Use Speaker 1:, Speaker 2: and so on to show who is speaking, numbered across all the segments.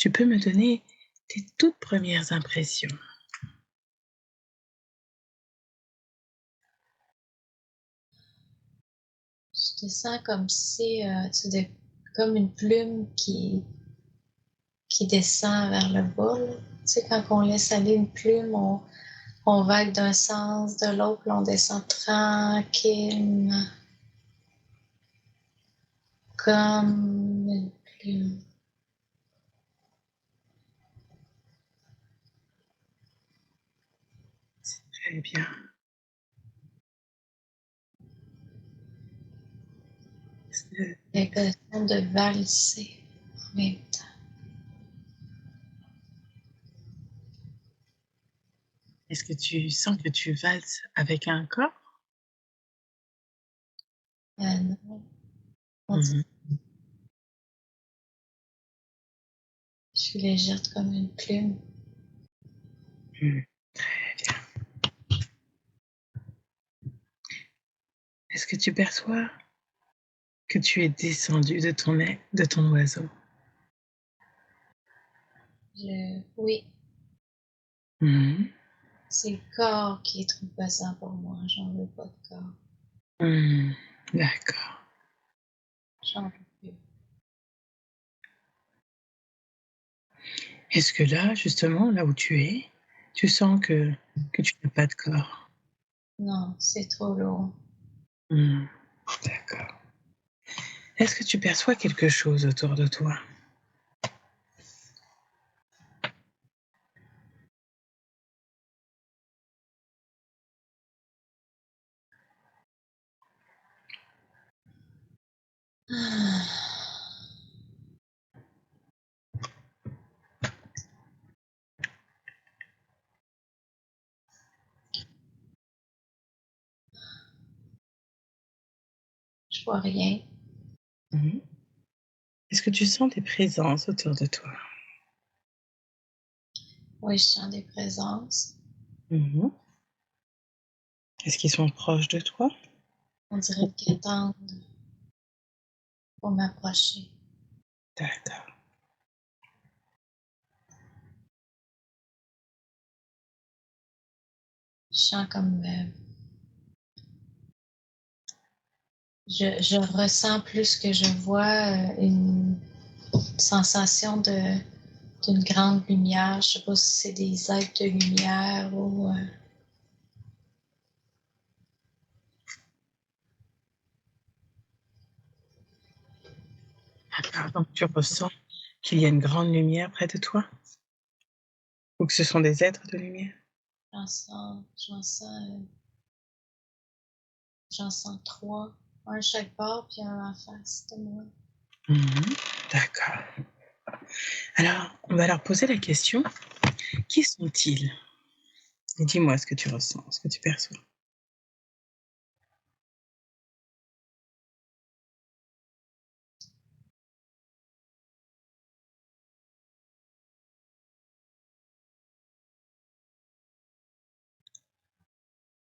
Speaker 1: tu peux me donner tes toutes premières impressions?
Speaker 2: Je te sens comme si, comme une plume qui descend vers le bas, là. Tu sais, quand on laisse aller une plume, on vague d'un sens, de l'autre, puis on descend tranquillement. Comme une plume.
Speaker 1: Très bien.
Speaker 2: L'impression de valser en même temps.
Speaker 1: Est-ce que tu sens que tu valses avec un corps?
Speaker 2: Non, on dirait
Speaker 1: Mmh.
Speaker 2: je suis légère comme une plume.
Speaker 1: Mmh. Très bien. Est-ce que tu perçois que tu es descendu de ton oiseau?
Speaker 2: Oui,
Speaker 1: Mmh.
Speaker 2: c'est le corps qui est trop pesant pour moi. J'en veux pas de corps.
Speaker 1: Mmh. D'accord.
Speaker 2: J'en veux plus.
Speaker 1: Est-ce que là, justement, là où tu es, tu sens que tu n'as pas de corps?
Speaker 2: Non, c'est trop lourd.
Speaker 1: Mmh. D'accord. Est-ce que tu perçois quelque chose autour de toi?
Speaker 2: Je vois rien.
Speaker 1: Mmh. Est-ce que tu sens des présences autour de toi?
Speaker 2: Oui, je sens des présences.
Speaker 1: Mmh. Est-ce qu'ils sont proches de toi?
Speaker 2: On dirait qu'ils attendent pour m'approcher.
Speaker 1: D'accord.
Speaker 2: Je sens comme je ressens plus que je vois une sensation d'une grande lumière. Je sais pas si c'est des êtres de lumière ou
Speaker 1: D'accord, donc tu ressens qu'il y a une grande lumière près de toi? Ou que ce sont des êtres de lumière?
Speaker 2: j'en sens, j'en sens trois, un chaque bord puis un en face de moi.
Speaker 1: Mmh. D'accord. Alors, on va leur poser la question: «Qui sont-ils?» Et dis-moi ce que tu ressens, ce que tu perçois.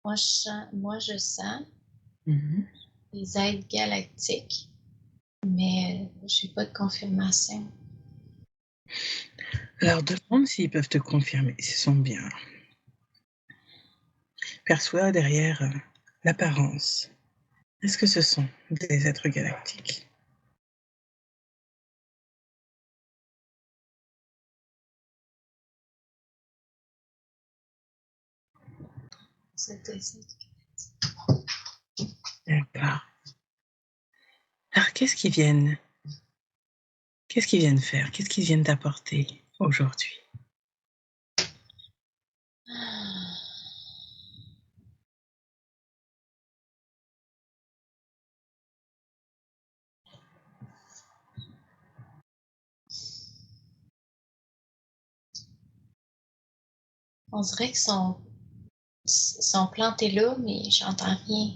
Speaker 2: Moi je sens
Speaker 1: Mmh.
Speaker 2: des êtres galactiques, mais j'ai pas de confirmation.
Speaker 1: Alors demande s'ils peuvent te confirmer, s'ils sont bien. Perçois derrière, l'apparence. Est-ce que ce sont des êtres galactiques?
Speaker 2: C'était
Speaker 1: D'accord. Alors qu'est-ce qu'ils viennent faire? Qu'est-ce qu'ils viennent t'apporter aujourd'hui?
Speaker 2: On dirait qu'ils sont plantés là, mais j'entends rien.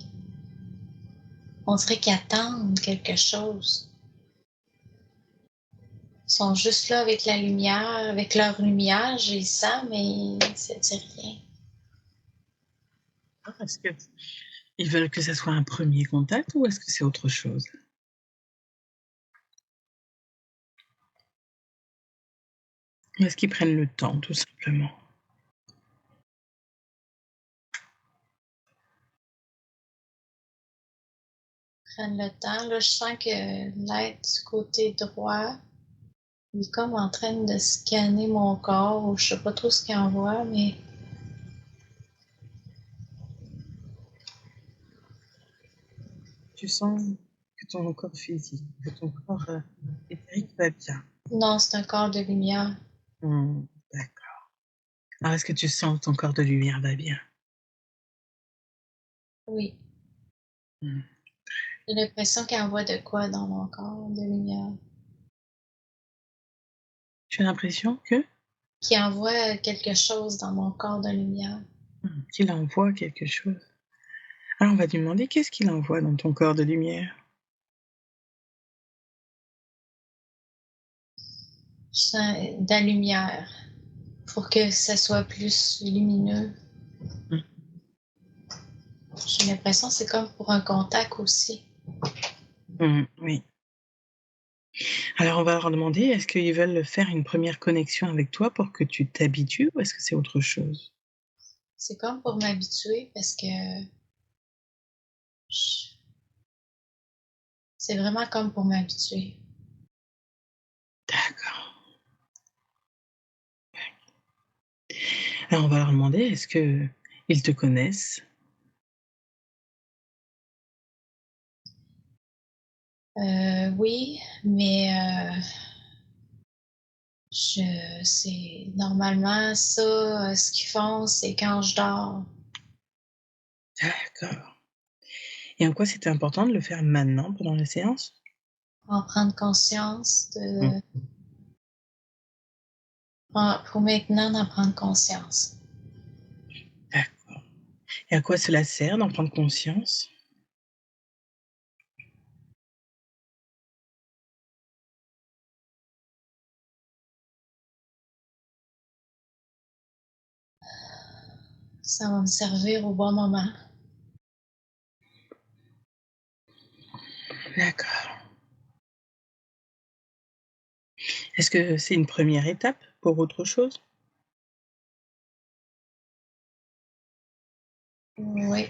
Speaker 2: On dirait qu'ils attendent quelque chose. Ils sont juste là avec la lumière, avec leur lumière, je les sens, mais ça dit rien.
Speaker 1: Ah, est-ce qu'ils veulent que ça soit un premier contact ou est-ce que c'est autre chose? Est-ce qu'ils prennent le temps, tout simplement?
Speaker 2: Prennent le temps. Là, je sens que l'être du côté droit, il est comme en train de scanner mon corps, ou je sais pas trop ce qu'il envoie, mais
Speaker 1: Tu sens que ton corps physique, que ton corps éthérique va bien.
Speaker 2: non, c'est un corps de lumière.
Speaker 1: D'accord. Alors, est-ce que tu sens que ton corps de lumière va bien?
Speaker 2: Oui.
Speaker 1: Mmh.
Speaker 2: J'ai l'impression qu'il envoie de quoi dans mon corps de lumière.
Speaker 1: Tu as l'impression que
Speaker 2: Qui envoie quelque chose dans mon corps de lumière.
Speaker 1: qu'il envoie quelque chose. Alors, on va lui demander qu'est-ce qu'il envoie dans ton corps de lumière?
Speaker 2: Je sens de la lumière pour que ça soit plus lumineux.
Speaker 1: Mmh.
Speaker 2: J'ai l'impression que c'est comme pour un contact aussi.
Speaker 1: Oui. Alors, on va leur demander, est-ce qu'ils veulent faire une première connexion avec toi pour que tu t'habitues ou est-ce que c'est autre chose?
Speaker 2: C'est comme pour m'habituer parce que je- c'est vraiment comme pour m'habituer.
Speaker 1: D'accord. Alors, on va leur demander, est-ce qu'ils te connaissent?
Speaker 2: Oui, mais c'est normalement ça, ce qu'ils font, c'est quand je dors.
Speaker 1: D'accord. Et en quoi c'était important de le faire maintenant pendant la séance?
Speaker 2: En prendre conscience
Speaker 1: Mmh.
Speaker 2: pour maintenant d'en prendre conscience.
Speaker 1: D'accord. Et à quoi cela sert d'en prendre conscience?
Speaker 2: Ça va me servir au bon moment.
Speaker 1: D'accord. Est-ce que c'est une première étape pour autre chose?
Speaker 2: Oui.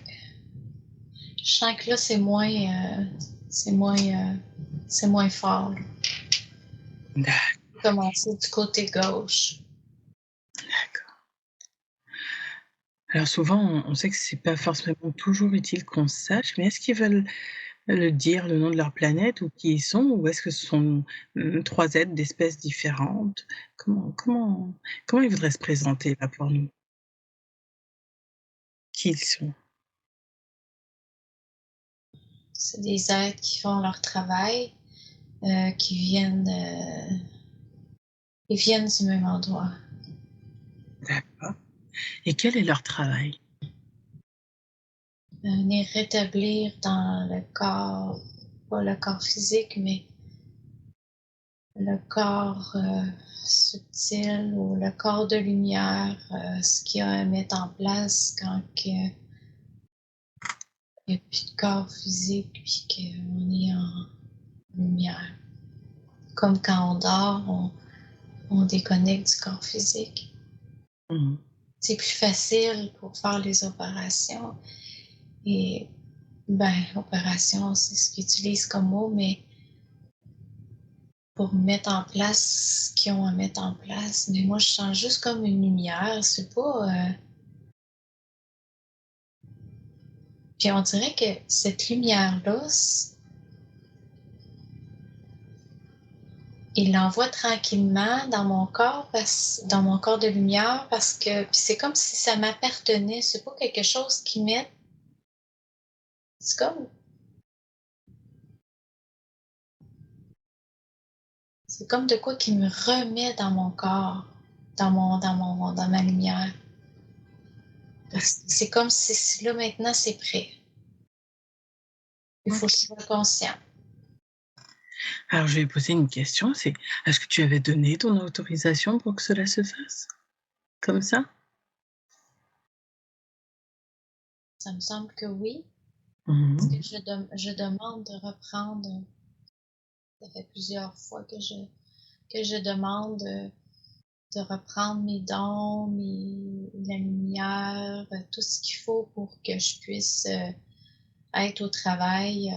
Speaker 2: Je sens que là, c'est moins, c'est moins fort. Là.
Speaker 1: D'accord.
Speaker 2: Commencer du côté gauche.
Speaker 1: Alors souvent, on sait que c'est pas forcément toujours utile qu'on sache, mais est-ce qu'ils veulent le dire, le nom de leur planète ou qui ils sont? Ou est-ce que ce sont, 3 êtres d'espèces différentes? Comment ils voudraient se présenter là pour nous? Qui ils sont?
Speaker 2: C'est des êtres qui font leur travail, qui ils viennent du même endroit.
Speaker 1: D'accord. Et quel est leur travail?
Speaker 2: Venir rétablir dans le corps, pas le corps physique, mais le corps subtil ou le corps de lumière, ce qu'il y a à mettre en place quand il n'y a plus de corps physique puis qu'on est en lumière. Comme quand on dort, on déconnecte du corps physique.
Speaker 1: Mmh.
Speaker 2: C'est plus facile pour faire les opérations. Et ben, opération, c'est ce qu'ils utilisent comme mot, mais pour mettre en place ce qu'ils ont à mettre en place. Mais moi, je sens juste comme une lumière. C'est pas. Puis on dirait que cette lumière-là, il l'envoie tranquillement dans mon corps, dans mon corps de lumière, parce que puis c'est comme si ça m'appartenait. C'est pas quelque chose qui met. C'est comme. C'est comme de quoi qui me remet dans mon corps, dans ma lumière. C'est comme si là maintenant c'est prêt. Il faut que je
Speaker 1: OK.
Speaker 2: sois conscient.
Speaker 1: Alors je vais poser une question, c'est est-ce que tu avais donné ton autorisation pour que cela se fasse? Comme ça?
Speaker 2: Ça me semble que oui, parce que
Speaker 1: Mmh.
Speaker 2: je demande de reprendre. Ça fait plusieurs fois que je demande de reprendre mes dons, la lumière, tout ce qu'il faut pour que je puisse être au travail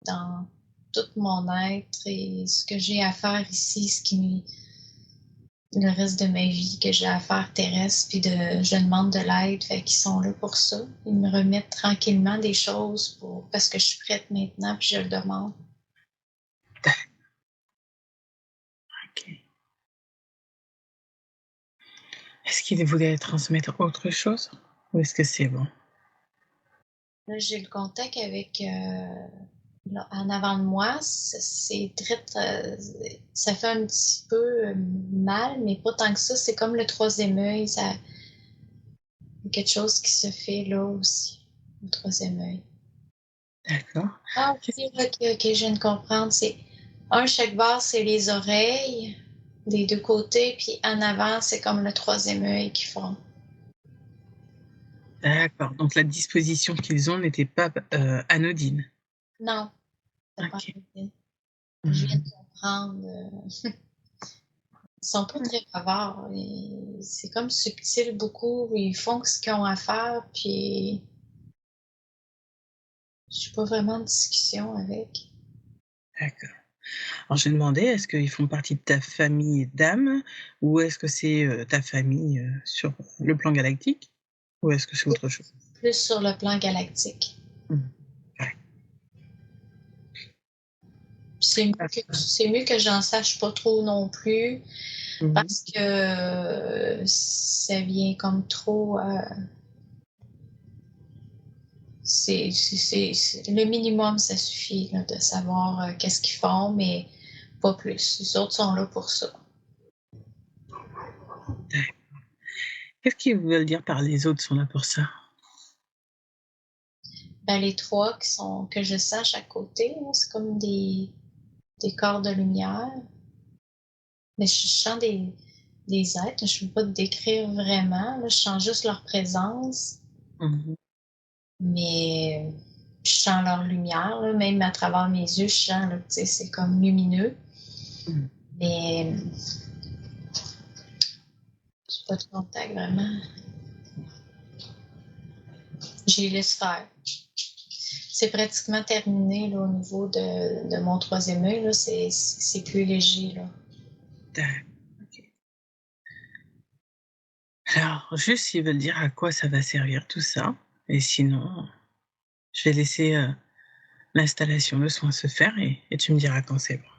Speaker 2: dans tout mon être et ce que j'ai à faire ici, le reste de ma vie que j'ai à faire terrestre, puis je demande de l'aide, fait qu'ils sont là pour ça. Ils me remettent tranquillement des choses parce que je suis prête maintenant, puis je le demande.
Speaker 1: OK. Est-ce qu'il voulait transmettre autre chose ou est-ce que c'est bon?
Speaker 2: Là, j'ai le contact avec là, en avant de moi, c'est très, ça fait un petit peu mal, mais pas tant que ça. C'est comme le troisième œil, ça, y a quelque chose qui se fait là aussi, le troisième œil.
Speaker 1: D'accord.
Speaker 2: Ah,
Speaker 1: Qu'est-ce
Speaker 2: ok, ok, ok, je viens de comprendre. C'est chaque barre, c'est les oreilles des deux côtés, puis en avant, c'est comme le troisième œil qui forme.
Speaker 1: D'accord, donc la disposition qu'ils ont n'était pas, anodine?
Speaker 2: Non, c'est pas
Speaker 1: OK.
Speaker 2: anodin. Je viens de
Speaker 1: Mmh.
Speaker 2: comprendre. Ils sont pas très bavards. C'est comme subtil beaucoup. Ils font ce qu'ils ont à faire, puis je suis pas vraiment en discussion avec.
Speaker 1: D'accord. Alors j'ai demandé, est-ce qu'ils font partie de ta famille d'âme ou est-ce que c'est, ta famille, sur le plan galactique? Ou est-ce que c'est autre chose?
Speaker 2: Plus sur le plan galactique.
Speaker 1: Mmh. Ouais.
Speaker 2: Puis c'est mieux que j'en sache pas trop non plus,
Speaker 1: Mmh.
Speaker 2: parce que ça vient comme trop. Le minimum, ça suffit là, de savoir qu'est-ce qu'ils font, mais pas plus. Les autres sont là pour ça.
Speaker 1: Qu'est-ce qu'ils veulent dire par «les autres sont là pour ça»?
Speaker 2: Ben, les trois que je sache à côté, là, c'est comme des corps de lumière. Mais je sens des êtres, je ne peux pas te décrire vraiment. Là, je sens juste leur présence,
Speaker 1: Mmh.
Speaker 2: mais je sens leur lumière, là, même à travers mes yeux, je sens, là, c'est comme lumineux.
Speaker 1: Mmh.
Speaker 2: Mais j'ai pas de contact vraiment. J'ai laisse faire. C'est pratiquement terminé là, au niveau de mon troisième œil. Là, c'est plus léger. Là.
Speaker 1: D'accord, OK. Alors juste s'ils veulent dire à quoi ça va servir tout ça et sinon, je vais laisser, l'installation, le soin se faire et tu me diras quand c'est bon.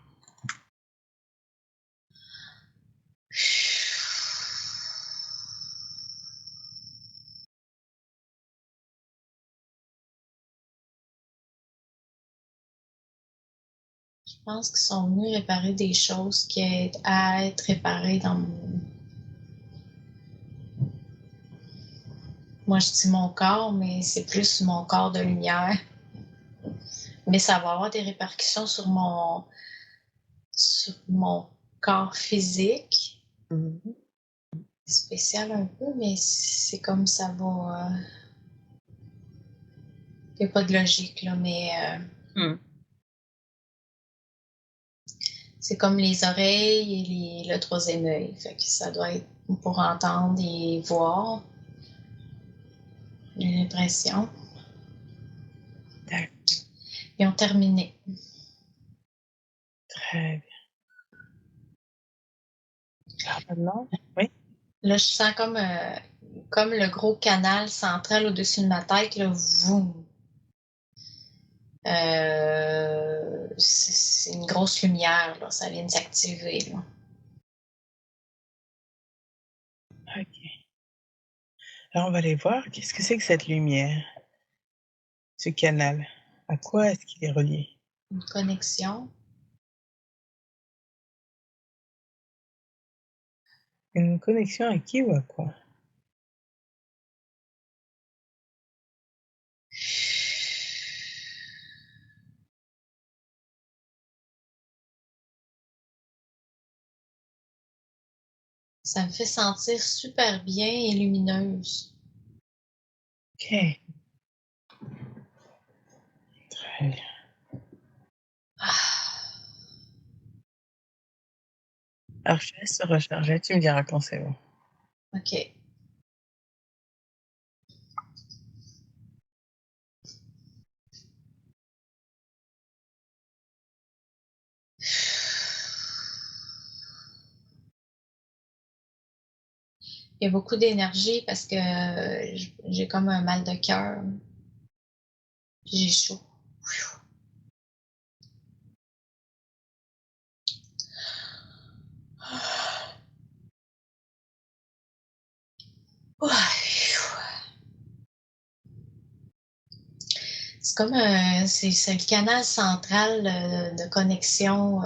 Speaker 2: Je pense qu'ils sont venus réparer des choses qui aient à être réparées dans mon. Moi, je dis mon corps, mais c'est plus mon corps de lumière. Mais ça va avoir des répercussions sur mon corps physique.
Speaker 1: Mmh mh.
Speaker 2: Spécial un peu, mais c'est comme ça va. Il n'y a pas de logique, là, mais
Speaker 1: Mmh.
Speaker 2: c'est comme les oreilles et le troisième œil. Fait que ça doit être pour entendre et voir. J'ai l'impression.
Speaker 1: D'accord,
Speaker 2: Ils ont terminé.
Speaker 1: très bien. Alors maintenant oui?
Speaker 2: Là, je sens comme le gros canal central au-dessus de ma tête, là, voum. C'est une grosse lumière, là, ça vient de s'activer, là.
Speaker 1: OK. Alors on va aller voir, qu'est-ce que c'est que cette lumière? Ce canal? À quoi est-ce qu'il est relié?
Speaker 2: Une connexion.
Speaker 1: Une connexion à qui ou à quoi?
Speaker 2: Ça me fait sentir super bien et lumineuse.
Speaker 1: OK, très bien.
Speaker 2: Ah,
Speaker 1: Alors je te laisse recharger, tu me diras quand c'est bon.
Speaker 2: OK. Il y a beaucoup d'énergie parce que j'ai comme un mal de cœur. J'ai chaud. C'est comme c'est le canal central de connexion.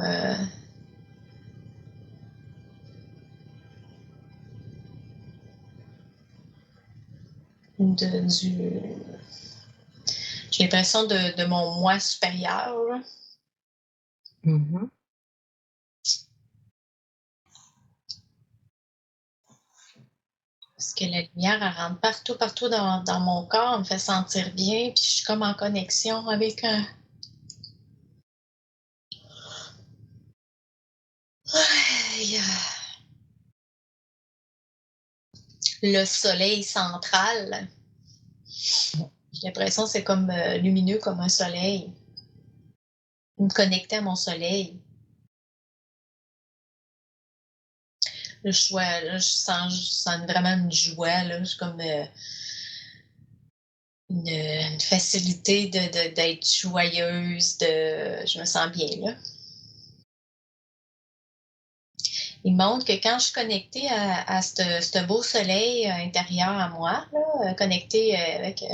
Speaker 2: J'ai l'impression de mon moi supérieur. Là.
Speaker 1: Mmh.
Speaker 2: Parce que la lumière, elle rentre partout, partout dans mon corps, elle me fait sentir bien, puis je suis comme en connexion avec un. Ouais, le soleil central. J'ai l'impression que c'est comme lumineux comme un soleil. Me connecter à mon soleil. Là, je sens vraiment une joie, là. C'est comme une facilité d'être joyeuse, je me sens bien, là. Il montre que quand je suis connectée à ce beau soleil intérieur à moi, là, connectée avec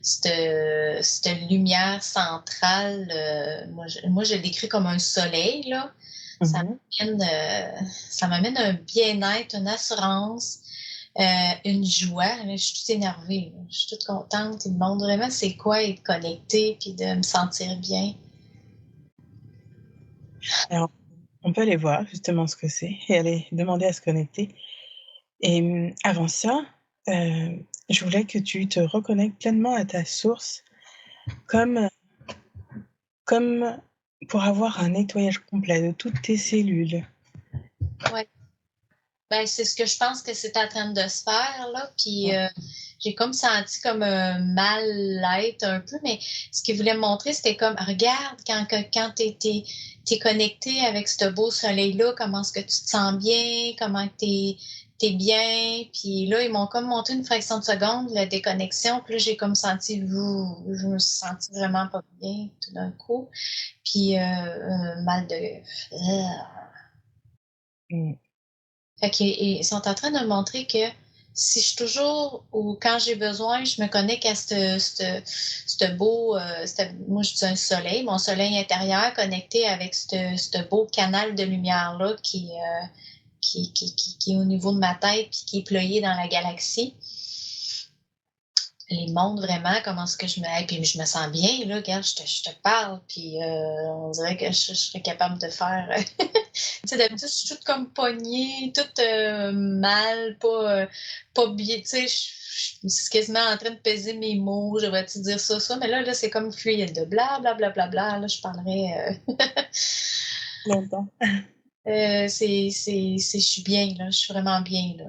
Speaker 2: cette lumière centrale, moi, je l'écris comme un soleil, là. Ça
Speaker 1: Mmh.
Speaker 2: ça m'amène un bien-être, une assurance, une joie. Là, je suis toute énervée, là. Je suis toute contente. Il me montre vraiment c'est quoi être connectée puis de me sentir bien.
Speaker 1: Alors, on peut aller voir justement ce que c'est et aller demander à se connecter et avant ça, je voulais que tu te reconnectes pleinement à ta source comme comme pour avoir un nettoyage complet de toutes tes cellules.
Speaker 2: Ouais. Ben, c'est ce que je pense que c'est en train de se faire, là. Puis
Speaker 1: Mmh.
Speaker 2: j'ai comme senti comme un mal-être un peu, mais ce qu'il voulait me montrer, c'était comme, regarde, quand t'es connecté avec ce beau soleil-là, comment est-ce que tu te sens bien, comment t'es bien. Puis là, ils m'ont comme montré une fraction de seconde, la déconnexion. Puis là, j'ai comme senti, je me suis sentie vraiment pas bien tout d'un coup. Puis mal de.
Speaker 1: Mmh.
Speaker 2: Fait qu'ils sont en train de me montrer que si je suis toujours ou quand j'ai besoin, je me connecte à ce beau, moi je dis un soleil, mon soleil intérieur connecté avec ce beau canal de lumière-là qui est au niveau de ma tête puis qui est ployé dans la galaxie. Les montres vraiment comment est-ce que je me hey, puis je me sens bien là, regarde, je te parle puis on dirait que je serais capable de faire tu sais d'habitude je suis toute comme pognée, toute mal, pas bien, tu sais, je suis quasiment en train de peser mes mots, je devrais-tu dire ça, mais là c'est comme fluide, de bla bla bla bla bla, là je parlerais
Speaker 1: Longtemps.
Speaker 2: je suis bien là, je suis vraiment bien là.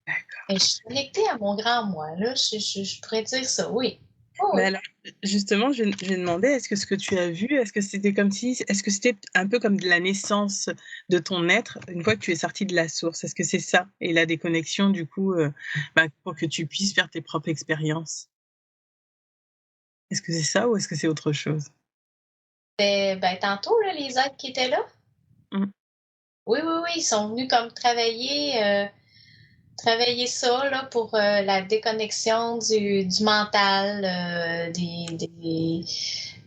Speaker 2: Et
Speaker 1: D'accord.
Speaker 2: je suis connectée à mon grand moi là, je pourrais dire ça, oui. Oh,
Speaker 1: Mais
Speaker 2: oui.
Speaker 1: alors, justement, je vais demander, est-ce que ce que tu as vu, est-ce que c'était un peu comme de la naissance de ton être, une fois que tu es sorti de la source? Est-ce que c'est ça? Et la déconnexion, du coup, pour que tu puisses faire tes propres expériences? Est-ce que c'est ça ou est-ce que c'est autre chose?
Speaker 2: Ben, tantôt, là, les aides qui étaient là,
Speaker 1: Mmh.
Speaker 2: oui, oui, oui, ils sont venus comme travailler ça là, pour la déconnexion du mental,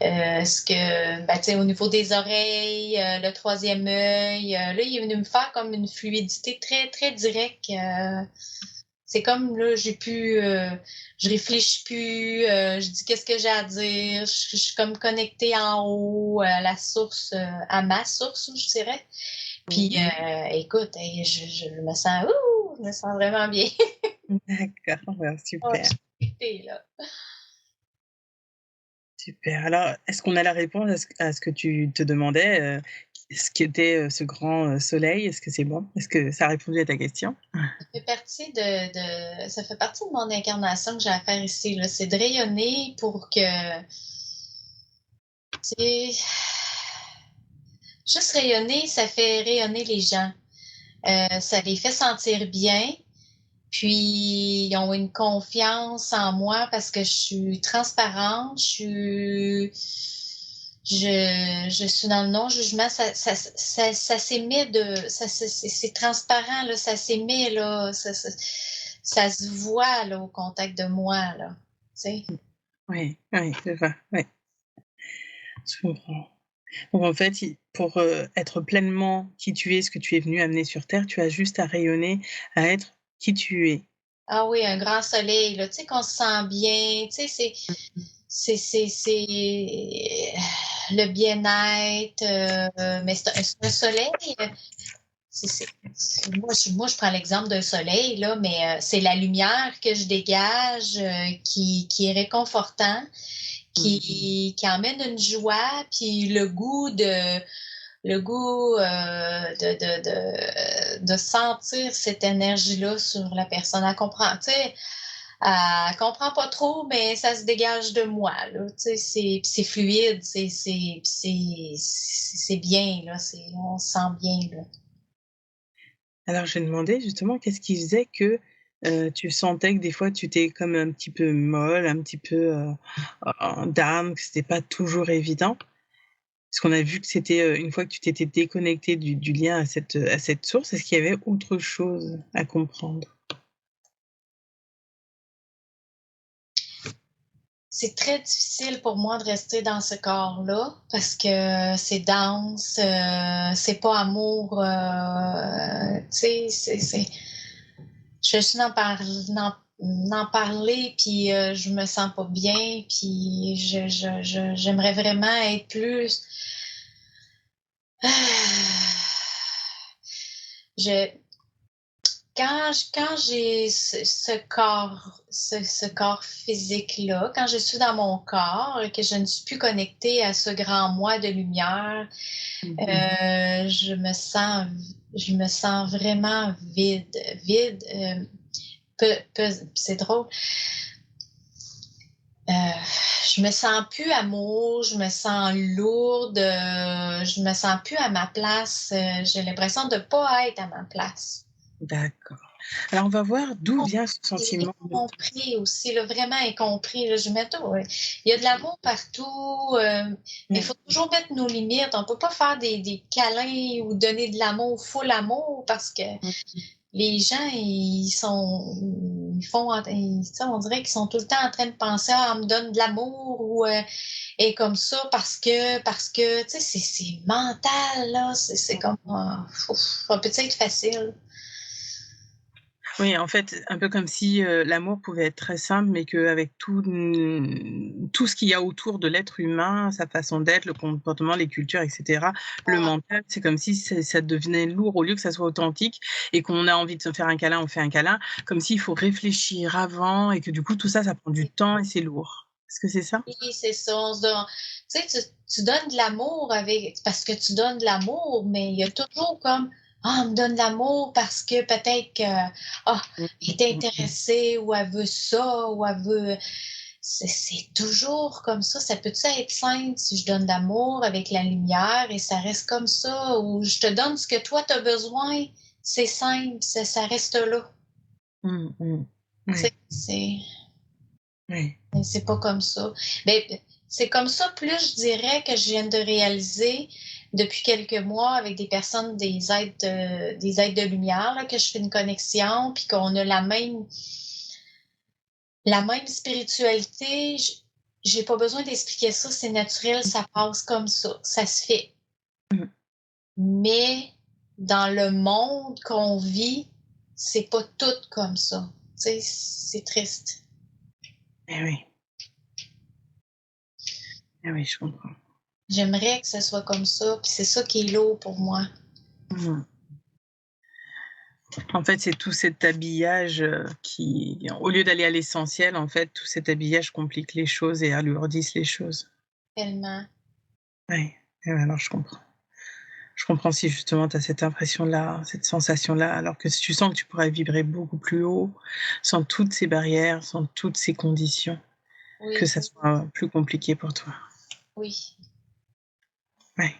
Speaker 2: ce que, ben, tu sais, au niveau des oreilles, le troisième œil. Là, il est venu me faire comme une fluidité très, très directe. C'est comme là, je réfléchis plus, je dis qu'est-ce que j'ai à dire, je suis comme connectée en haut à la source, à ma source, je dirais. Puis,
Speaker 1: Mmh.
Speaker 2: écoute, hey, je me sens vraiment bien.
Speaker 1: D'accord, bah,
Speaker 2: Oh, je
Speaker 1: super,
Speaker 2: suis connectée, là.
Speaker 1: super. Alors, est-ce qu'on a la réponse à ce que tu te demandais, ce qu'était, ce grand, soleil? Est-ce que c'est bon? Est-ce que ça a répondu à ta question?
Speaker 2: Ça fait partie de mon incarnation que j'ai à faire ici, là. C'est de rayonner pour que, tu sais, juste rayonner, ça fait rayonner les gens. Ça les fait sentir bien, puis ils ont une confiance en moi parce que je suis transparente, je suis dans le non-jugement, ça s'émet c'est transparent, là, ça s'émet, là, ça se voit, là, au contact de moi, là, tu sais.
Speaker 1: Oui, oui, je vois, oui, je comprends. Donc en fait, i pour, être pleinement qui tu es, ce que tu es venu amener sur terre, tu as juste à rayonner, à être qui tu es.
Speaker 2: Ah oui, un grand soleil, là, tu sais, qu'on se sent bien, tu sais, c'est le bien-être, mais c'est un soleil, moi, je prends l'exemple d'un soleil, là, mais c'est la lumière que je dégage qui est réconfortant,
Speaker 1: Mmh.
Speaker 2: qui emmène une joie, puis le goût de sentir cette énergie-là sur la personne. Elle comprend, tu sais, elle comprend pas trop, mais ça se dégage de moi, là. Tu sais, c'est fluide, c'est bien, là. On se sent bien, là.
Speaker 1: Alors je demandais justement qu'est-ce qui faisait que, tu sentais que des fois tu étais comme un petit peu molle, un petit peu, down, que c'était pas toujours évident? Parce qu'on a vu que c'était, une fois que tu t'étais déconnectée du lien à cette source, est-ce qu'il y avait autre chose à comprendre?
Speaker 2: C'est très difficile pour moi de rester dans ce corps-là parce que c'est dense, c'est pas amour, tu sais, je suis d'en parler, puis je me sens pas bien, puis j'aimerais vraiment être plus. Je, quand j'ai ce corps physique-là, quand je suis dans mon corps et que je ne suis plus connectée à ce grand moi de lumière,
Speaker 1: Mmh.
Speaker 2: je me sens vraiment vide. Vide, c'est drôle. Euh, je me sens plus amour, je me sens lourde, je me sens plus à ma place. J'ai l'impression de pas être à ma place.
Speaker 1: D'accord. Alors on va voir d'où vient ce
Speaker 2: Et
Speaker 1: sentiment de
Speaker 2: incompris aussi, là, vraiment incompris. Là, ouais. Il y a de l'amour partout, mais il
Speaker 1: mmh,
Speaker 2: faut toujours mettre nos limites. On peut pas faire des câlins ou donner de l'amour, full amour, parce que
Speaker 1: mmh,
Speaker 2: les gens, ils font, tu sais, on dirait qu'ils sont tout le temps en train de penser, ah, on me donne de l'amour ou et comme ça parce que, tu sais, c'est mental, là. C'est comme, ça peut être facile.
Speaker 1: oui, en fait, un peu comme si, l'amour pouvait être très simple, mais qu'avec tout ce qu'il y a autour de l'être humain, sa façon d'être, le comportement, les cultures et cetera, le mental, c'est comme si ça devenait lourd au lieu que ça soit authentique et qu'on a envie de se faire un câlin, on fait un câlin, comme s'il faut réfléchir avant et que du coup tout ça, ça prend du temps et c'est lourd. Est-ce que c'est ça?
Speaker 2: Oui, c'est ça. Tu sais, tu donnes de l'amour parce que tu donnes de l'amour, mais il y a toujours comme, ah, elle me donne de l'amour parce que peut-être que, ah,
Speaker 1: Mmh,
Speaker 2: elle est
Speaker 1: mmh, mmh.
Speaker 2: intéressée ou elle veut ça ou elle veut. C'est toujours comme ça. Ça peut-tu être simple si je donne de l'amour avec la lumière et ça reste comme ça, ou je te donne ce que toi tu as besoin, c'est simple, ça reste là.
Speaker 1: Mmh, mmh.
Speaker 2: Tu sais,
Speaker 1: Oui,
Speaker 2: c'est.
Speaker 1: oui.
Speaker 2: Mais c'est pas comme ça. Mais c'est comme ça, plus je dirais que je viens de réaliser depuis quelques mois avec des personnes, des aides de lumière, là, que je fais une connexion, puis qu'on a la même spiritualité. J'ai pas besoin d'expliquer ça, c'est naturel, ça passe comme ça se fait.
Speaker 1: Mmh.
Speaker 2: Mais dans le monde qu'on vit, c'est pas tout comme ça. Tu sais, c'est triste.
Speaker 1: Eh oui, eh oui, je comprends.
Speaker 2: J'aimerais que ce soit comme ça, puis c'est ça qui est lourd pour moi.
Speaker 1: Mmh. En fait, c'est tout cet habillage, qui au lieu d'aller à l'essentiel, en fait, tout cet habillage complique les choses et alourdissent les choses.
Speaker 2: Tellement.
Speaker 1: Ouais, ouais, alors je comprends. Je comprends si justement tu as cette impression-là, cette sensation-là, alors que si tu sens que tu pourrais vibrer beaucoup plus haut, sans toutes ces barrières, sans toutes ces conditions, que
Speaker 2: Oui,
Speaker 1: ça soit plus compliqué pour toi.
Speaker 2: oui.
Speaker 1: Ouais,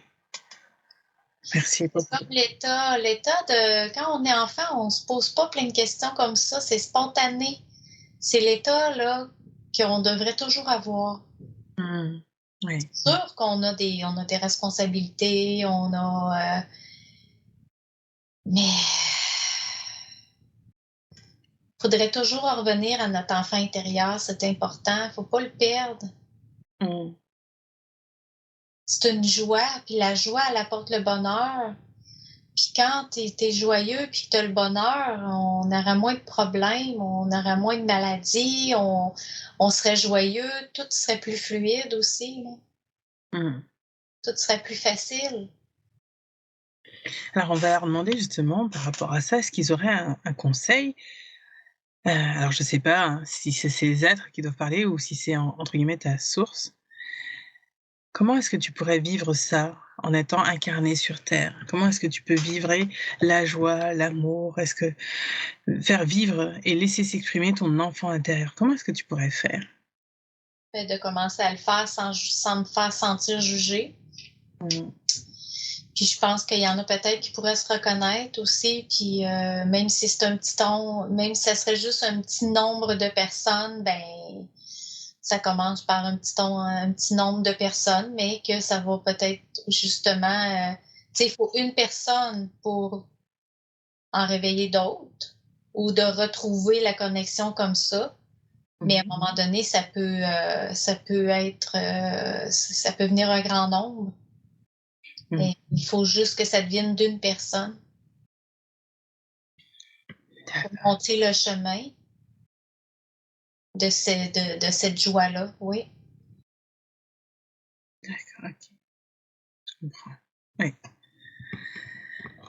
Speaker 1: merci
Speaker 2: C'est
Speaker 1: beaucoup.
Speaker 2: comme l'état de quand on est enfant, on se pose pas plein de questions comme ça, c'est spontané. C'est l'état là qu'on devrait toujours avoir.
Speaker 1: Mmh. Oui,
Speaker 2: C'est sûr qu'on a des responsabilités, mais faudrait toujours en revenir à notre enfant intérieur, c'est important, faut pas le perdre.
Speaker 1: mmh,
Speaker 2: C'est une joie, puis la joie, elle apporte le bonheur. Puis quand tu joyeux puis que tu le bonheur, on aurait moins de problèmes, on aurait moins de maladies, on serait joyeux, tout serait plus fluide aussi, là.
Speaker 1: mmh.
Speaker 2: Tout serait plus facile.
Speaker 1: Alors on va leur demander justement par rapport à ça, est-ce qu'ils auraient un conseil? Alors je sais pas, hein, si c'est ces êtres qui doivent parler ou si c'est en entre guillemets «ta source». Comment est-ce que tu pourrais vivre ça en étant incarné sur terre? Comment est-ce que tu peux vivrer la joie, l'amour? Est-ce que faire vivre et laisser s'exprimer ton enfant intérieur, comment est-ce que tu pourrais faire?
Speaker 2: Fait de commencer à le faire sans me faire sentir jugée.
Speaker 1: Mmh.
Speaker 2: Puis je pense qu'il y en a peut-être qui pourraient se reconnaître aussi, puis même si c'est un petit ton, même si ça serait juste un petit nombre de personnes, ben ça commence par un petit nombre de personnes, mais que ça va peut-être justement, tu sais, il faut une personne pour en réveiller d'autres ou de retrouver la connexion comme ça. Mais à
Speaker 1: Mmh.
Speaker 2: un moment donné, ça peut être, ça peut venir un grand nombre.
Speaker 1: Mmh.
Speaker 2: Mais il faut juste que ça devienne d'une personne pour
Speaker 1: D'accord,
Speaker 2: monter le chemin de cette joie-là, oui.
Speaker 1: d'accord, OK, je comprends. Oui,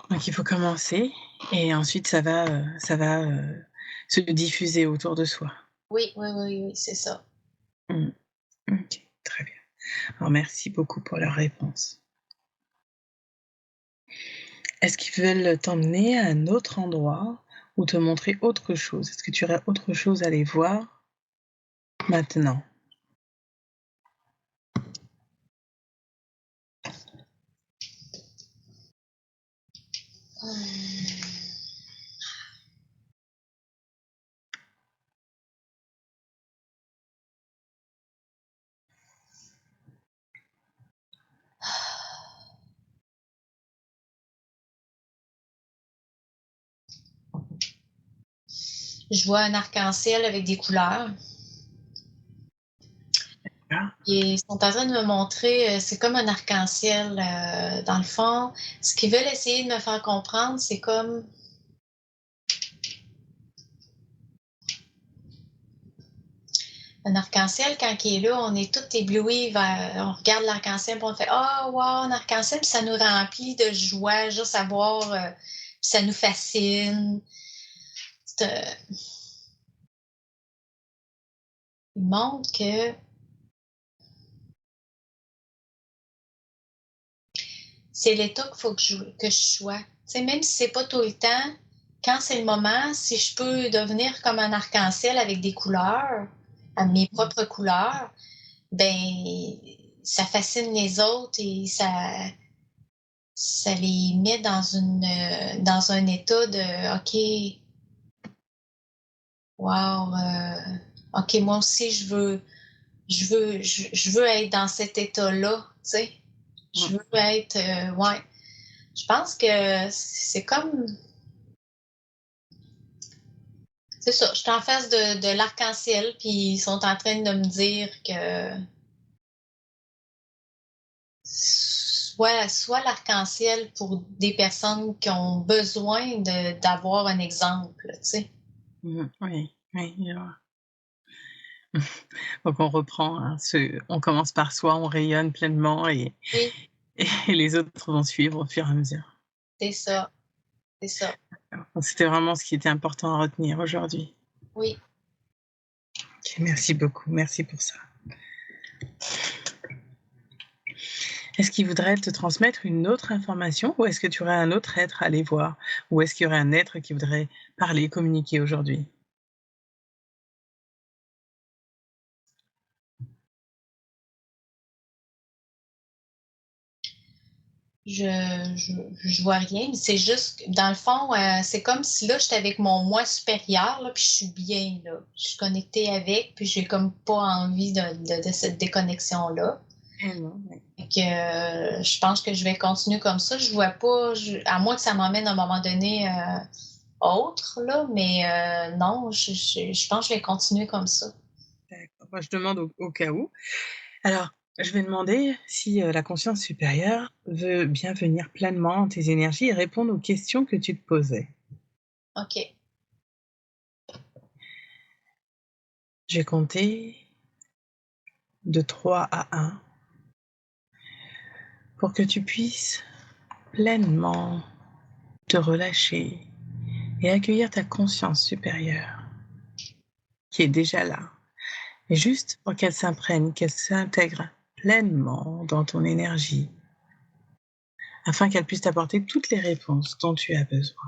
Speaker 1: donc il faut commencer et ensuite ça va se diffuser autour de soi.
Speaker 2: Oui, oui, oui, oui, c'est ça.
Speaker 1: Mmh. OK, très bien. Alors merci beaucoup pour leur réponse. Est-ce qu'ils veulent t'emmener à un autre endroit ou te montrer autre chose? Est-ce que tu aurais autre chose à aller voir maintenant?
Speaker 2: Mmh. Je vois un arc-en-ciel avec des couleurs.
Speaker 1: Ah,
Speaker 2: Ils sont en train de me montrer, c'est comme un arc-en-ciel, dans le fond. Ce qu'ils veulent essayer de me faire comprendre, c'est comme un arc-en-ciel, quand il est là, on est tout ébloui on regarde l'arc-en-ciel, puis on fait oh, wow, un arc-en-ciel, puis ça nous remplit de joie, juste à voir, puis ça nous fascine. Il montre que c'est l'état qu'il faut que je sois. Tu sais, même si c'est pas tout le temps, quand c'est le moment, si je peux devenir comme un arc-en-ciel avec des couleurs, à mes propres couleurs, ben ça fascine les autres et ça les met dans un état de OK, wow, OK, moi aussi je veux être dans cet état-là, tu sais. Je veux
Speaker 1: mmh,
Speaker 2: être, ouais. Je pense que c'est comme c'est ça, je suis en face de l'arc-en-ciel, puis ils sont en train de me dire que soit l'arc-en-ciel pour des personnes qui ont besoin d'avoir un exemple, tu sais.
Speaker 1: mmh, oui, oui, je vois. Donc on reprend, hein, on commence par soi, on rayonne pleinement et
Speaker 2: Oui,
Speaker 1: et les autres vont suivre au fur et à mesure.
Speaker 2: c'est ça, c'est ça.
Speaker 1: Donc c'était vraiment ce qui était important à retenir aujourd'hui.
Speaker 2: Oui.
Speaker 1: OK, merci beaucoup, merci pour ça. Est-ce qu'il voudrait te transmettre une autre information ou est-ce que tu aurais un autre être à aller voir? Ou est-ce qu'il y aurait un être qui voudrait parler, communiquer aujourd'hui?
Speaker 2: Je vois rien, mais c'est juste que dans le fond, c'est comme si là, j'étais avec mon moi supérieur, là, puis je suis bien, là. Je suis connectée avec, puis j'ai comme pas envie de cette déconnexion-là.
Speaker 1: Vraiment, oui.
Speaker 2: Fait que je pense que je vais continuer comme ça. Je vois pas, à moins que ça m'emmène à un moment donné autre, là, mais non, je pense que je vais continuer comme ça.
Speaker 1: D'accord. Moi, je demande au cas où. Alors, je vais demander si, la conscience supérieure veut bien venir pleinement dans tes énergies et répondre aux questions que tu te posais.
Speaker 2: OK.
Speaker 1: Je vais compter de 3 à 1 pour que tu puisses pleinement te relâcher et accueillir ta conscience supérieure qui est déjà là. Et juste pour qu'elle s'imprègne, qu'elle s'intègre pleinement dans ton énergie, afin qu'elle puisse t'apporter toutes les réponses dont tu as besoin.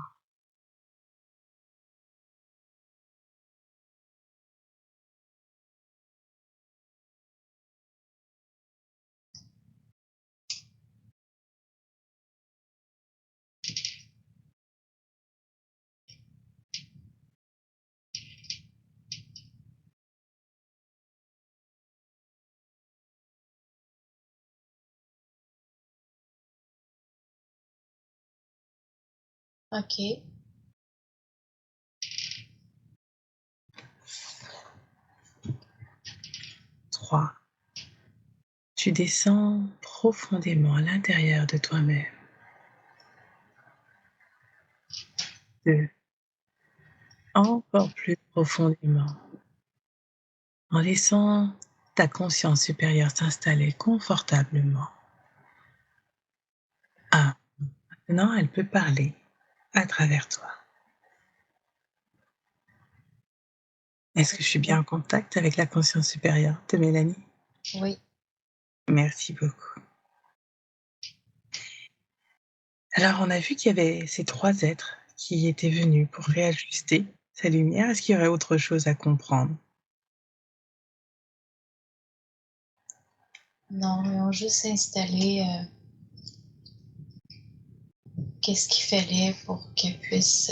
Speaker 2: OK.
Speaker 1: 3. Tu descends profondément à l'intérieur de toi-même. 2. Encore plus profondément, en laissant ta conscience supérieure s'installer confortablement. 1. Maintenant, elle peut parler à travers toi. Est-ce que je suis bien en contact avec la conscience supérieure de Mélanie?
Speaker 2: Oui.
Speaker 1: Merci beaucoup. Alors, on a vu qu'il y avait ces 3 êtres qui étaient venus pour réajuster sa lumière. Est-ce qu'il y aurait autre chose à comprendre?
Speaker 2: Non, ils ont juste installé qu'est-ce qu'il fallait pour qu'elle puisse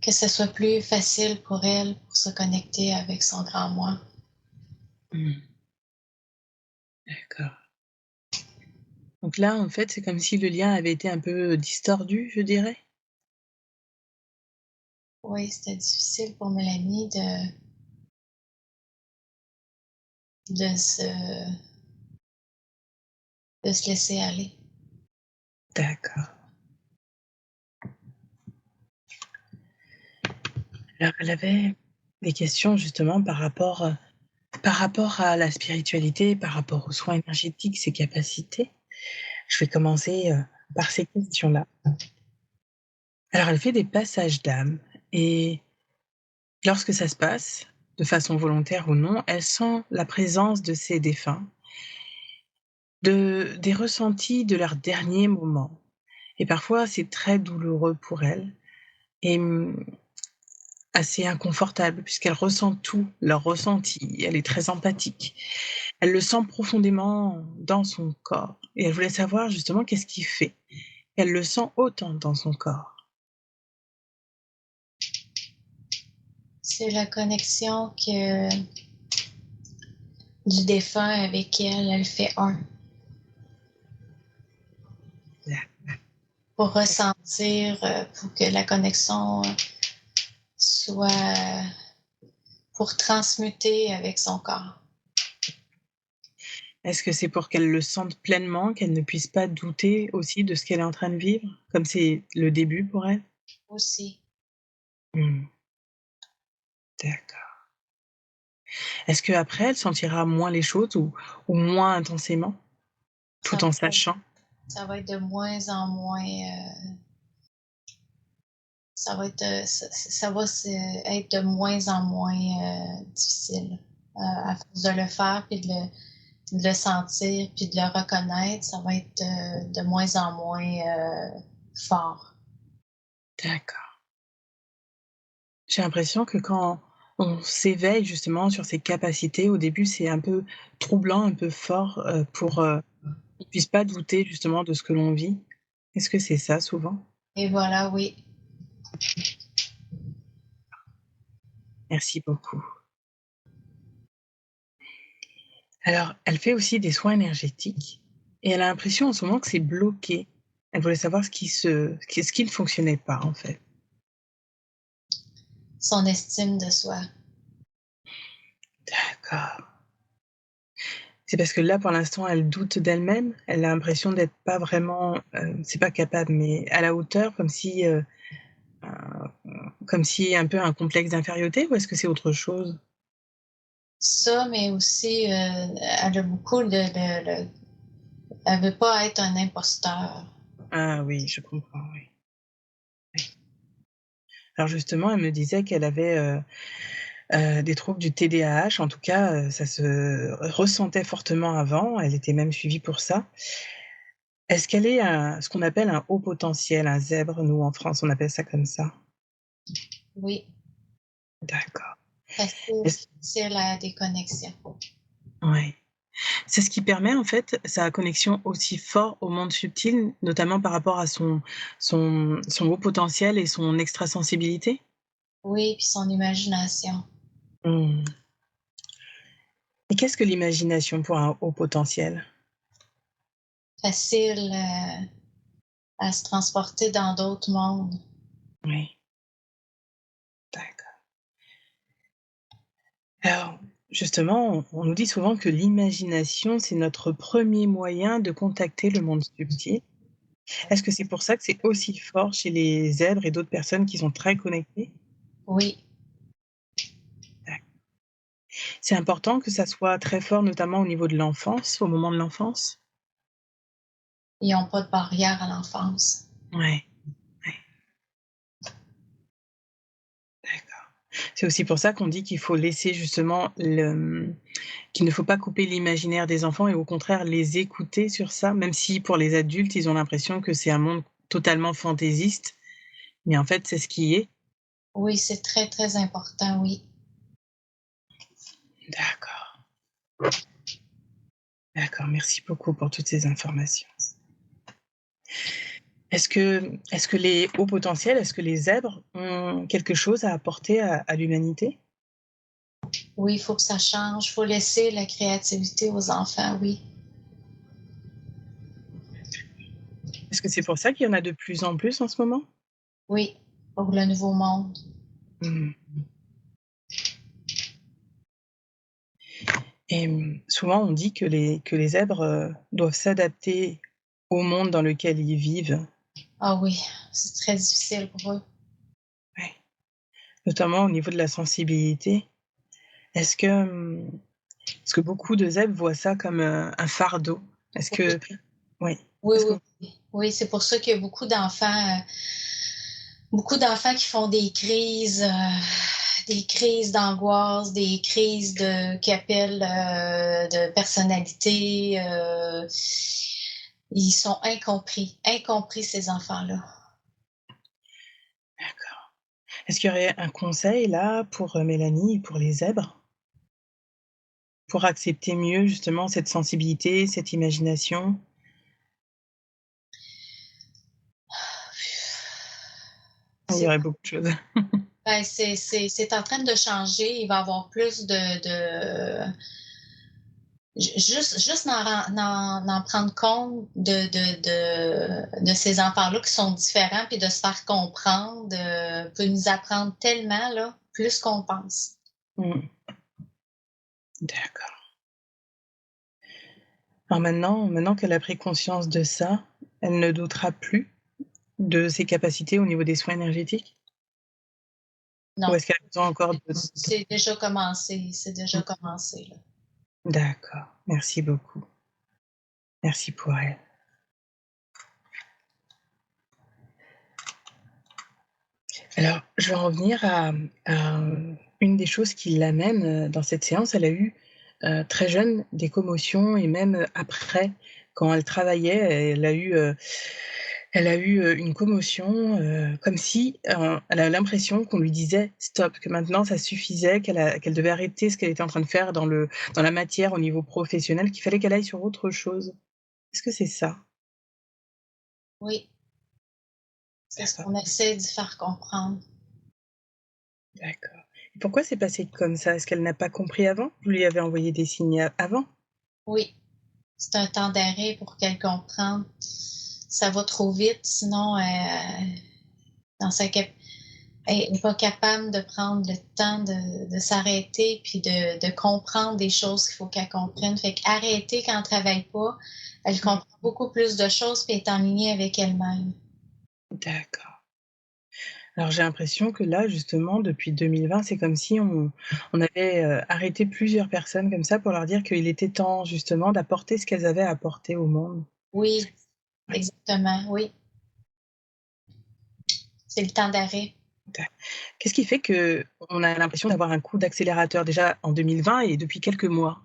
Speaker 2: que ce soit plus facile pour elle pour se connecter avec son grand moi.
Speaker 1: Mmh, d'accord. Donc là, en fait, c'est comme si le lien avait été un peu distordu, je dirais?
Speaker 2: Oui, c'était difficile pour Mélanie de se, de se laisser aller.
Speaker 1: D'accord. Alors elle avait des questions justement par rapport à la spiritualité, par rapport aux soins énergétiques, ses capacités. Je vais commencer, par ces questions-là. Alors elle fait des passages d'âme et lorsque ça se passe, de façon volontaire ou non, elle sent la présence de ses défunts, des ressentis de leurs derniers moments et parfois c'est très douloureux pour elle et assez inconfortable puisqu'elle ressent tout, leur ressenti, elle est très empathique. Elle le sent profondément dans son corps et elle voulait savoir justement qu'est-ce qui fait qu'elle le sent autant dans son corps?
Speaker 2: C'est la connexion que du défunt avec elle, elle fait un. Pour ressentir, pour que la connexion soit pour transmuter avec son corps
Speaker 1: Est-ce que c'est pour qu'elle le sente pleinement, qu'elle ne puisse pas douter aussi de ce qu'elle est en train de vivre, comme c'est le début pour elle?
Speaker 2: aussi.
Speaker 1: Mmh, d'accord. Est-ce qu'après elle sentira moins les choses ou moins intensément,
Speaker 2: Ça
Speaker 1: tout en
Speaker 2: va,
Speaker 1: sachant?
Speaker 2: ça va être de moins en moins, ça va être, ça va être de moins en moins difficile à force de le faire et de le sentir puis de le reconnaître, ça va être de moins en moins fort.
Speaker 1: D'accord. J'ai l'impression que quand on s'éveille justement sur ses capacités, au début, c'est un peu troublant, un peu fort, pour, qu'on puisse pas douter justement de ce que l'on vit. Est-ce que c'est ça souvent?
Speaker 2: Et voilà, oui.
Speaker 1: Merci beaucoup. Alors, elle fait aussi des soins énergétiques et elle a l'impression en ce moment que c'est bloqué. Elle voulait savoir ce qui ne fonctionnait pas, en fait.
Speaker 2: Son estime de soi.
Speaker 1: D'accord. C'est parce que là, pour l'instant, elle doute d'elle-même? Elle a l'impression d'être pas vraiment, c'est pas capable, mais à la hauteur, heu, comme si un peu un complexe d'infériorité ou est-ce que c'est autre chose?
Speaker 2: Ça, mais aussi, elle a beaucoup elle veut pas être un imposteur.
Speaker 1: Ah oui, je comprends, oui, oui. Alors justement, elle me disait qu'elle avait, des troubles du TDAH. En tout cas, ça se ressentait fortement avant. Elle était même suivie pour ça. Est-ce qu'elle est ce qu'on appelle un haut potentiel, un zèbre? Nous, en France, on appelle ça comme ça.
Speaker 2: Oui,
Speaker 1: D'accord.
Speaker 2: facile,
Speaker 1: Est-ce
Speaker 2: difficile à des connexions.
Speaker 1: Ouais. C'est ce qui permet, en fait, sa connexion aussi fort au monde subtil, notamment par rapport à son haut potentiel et son extrasensibilité?
Speaker 2: Oui, puis son imagination.
Speaker 1: Mmh. Et qu'est-ce que l'imagination pour un haut potentiel?
Speaker 2: Facile, à se transporter dans d'autres mondes.
Speaker 1: Oui, d'accord. Alors, justement, on nous dit souvent que l'imagination, c'est notre premier moyen de contacter le monde subtil. Est-ce que c'est pour ça que c'est aussi fort chez les zèbres et d'autres personnes qui sont très connectées?
Speaker 2: Oui,
Speaker 1: D'ac C'est important que ça soit très fort, notamment au niveau de l'enfance, au moment de l'enfance?
Speaker 2: ils ont pas de barrière à l'enfance.
Speaker 1: Ouais, ouais, d'accord. C'est aussi pour ça qu'on dit qu'il faut laisser justement qu'il ne faut pas couper l'imaginaire des enfants et au contraire les écouter sur ça, même si pour les adultes, ils ont l'impression que c'est un monde totalement fantaisiste, mais en fait, c'est ce qui est.
Speaker 2: Oui, c'est très, très important, oui.
Speaker 1: D'accord, d'accord, merci beaucoup pour toutes ces informations. Est-ce que les hauts potentiels, est-ce que les zèbres ont quelque chose à apporter à l'humanité?
Speaker 2: Oui, il faut que ça change, il faut laisser la créativité aux enfants, oui.
Speaker 1: Est-ce que c'est pour ça qu'il y en a de plus en plus en ce moment?
Speaker 2: Oui, pour le nouveau monde.
Speaker 1: Mmh. Et souvent on dit que les zèbres, doivent s'adapter au monde dans lequel ils vivent.
Speaker 2: Ah oui, c'est très difficile pour eux.
Speaker 1: Ouais, notamment au niveau de la sensibilité. Est-ce que, est-ce que beaucoup de zèbres voient ça comme, un fardeau? Est-ce
Speaker 2: Oui,
Speaker 1: que oui,
Speaker 2: oui,
Speaker 1: est-ce que
Speaker 2: oui, oui. Oui, c'est pour ça qu'il y a beaucoup d'enfants qui font des crises d'angoisse, des crises qui appellent de personnalité. Ils sont incompris, incompris ces enfants-là.
Speaker 1: d'accord. Est-ce qu'il y aurait un conseil là pour, Mélanie et pour les zèbres? Pour accepter mieux justement cette sensibilité, cette imagination? Il y
Speaker 2: C'est
Speaker 1: aurait beaucoup de choses.
Speaker 2: ben, c'est en train de changer. Il va y avoir plus de juste d'en prendre compte de ces enfants-là qui sont différents, puis de se faire comprendre, peut nous apprendre tellement, là, plus qu'on pense.
Speaker 1: Mmh, d'accord. Alors maintenant qu'elle a pris conscience de ça, elle ne doutera plus de ses capacités au niveau des soins énergétiques? Ou
Speaker 2: Non,
Speaker 1: est-ce qu'elle a besoin encore de
Speaker 2: c'est déjà
Speaker 1: mmh,
Speaker 2: commencé, là.
Speaker 1: d'accord, merci beaucoup. Merci pour elle. Alors, je vais en venir à une des choses qui l'amène, dans cette séance. Elle a eu, très jeune, des commotions et même, après, quand elle travaillait, elle a eu, une commotion, comme si, elle a l'impression qu'on lui disait: «Stop», que maintenant ça suffisait, qu'elle devait arrêter ce qu'elle était en train de faire dans la matière au niveau professionnel, qu'il fallait qu'elle aille sur autre chose. Est-ce que c'est ça?
Speaker 2: Oui, c'est ce
Speaker 1: D'accord,
Speaker 2: qu'on essaie de faire comprendre.
Speaker 1: d'accord. Et pourquoi c'est passé comme ça? Est-ce qu'elle n'a pas compris avant? Vous lui avez envoyé des signes avant?
Speaker 2: Oui, c'est un temps d'arrêt pour qu'elle comprenne. Ça va trop vite, sinon, dans sa cap elle est pas capable de prendre le temps de s'arrêter puis de comprendre des choses qu'il faut qu'elle comprenne. Fait qu'arrêter quand elle travaille pas, elle
Speaker 1: Mmh,
Speaker 2: comprend beaucoup plus de choses puis elle est en ligne avec elle-même.
Speaker 1: d'accord. Alors j'ai l'impression que là, justement, depuis 2020, c'est comme si on avait, arrêté plusieurs personnes comme ça pour leur dire qu'il était temps, justement, d'apporter ce qu'elles avaient à apporter au monde.
Speaker 2: Oui,
Speaker 1: Ouais,
Speaker 2: exactement, oui, c'est le temps d'arrêt.
Speaker 1: qu'est-ce qui fait qu'on a l'impression d'avoir un coup d'accélérateur déjà en 2020 et depuis quelques mois?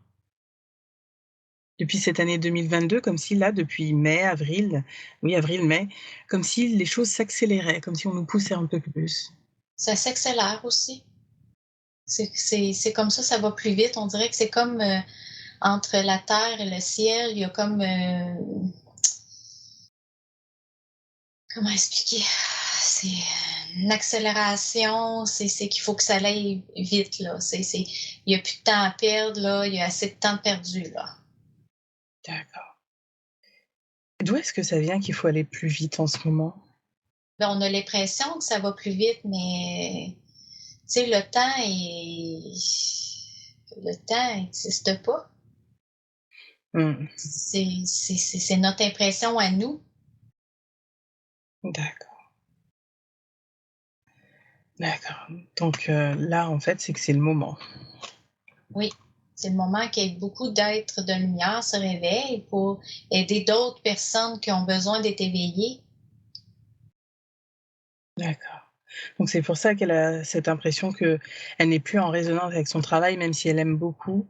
Speaker 1: Depuis cette année 2022, comme si là, depuis mai, avril, oui avril-mai, comme si les choses s'accéléraient, comme si on nous poussait un peu plus.
Speaker 2: Ça s'accélère aussi. C'est comme ça va plus vite. On dirait que c'est comme, entre la terre et le ciel, il y a comme, comment expliquer? C'est une accélération, c'est qu'il faut que ça aille vite, là. Il y a plus de temps à perdre, là, il y a assez de temps de perdu, là.
Speaker 1: D'accord. D'où est-ce que ça vient qu'il faut aller plus vite en ce moment?
Speaker 2: Ben, on a l'impression que ça va plus vite, mais tu sais, le temps n'existe pas.
Speaker 1: Mmh,
Speaker 2: C'est notre impression à nous.
Speaker 1: d'accord, d'accord. Donc là, en fait, c'est que c'est le moment.
Speaker 2: Oui, c'est le moment qu'il beaucoup d'êtres de lumière se réveillent pour aider d'autres personnes qui ont besoin d'être éveillées.
Speaker 1: D'accord. Donc c'est pour ça qu'elle a cette impression qu'elle n'est plus en résonance avec son travail, même si elle aime beaucoup,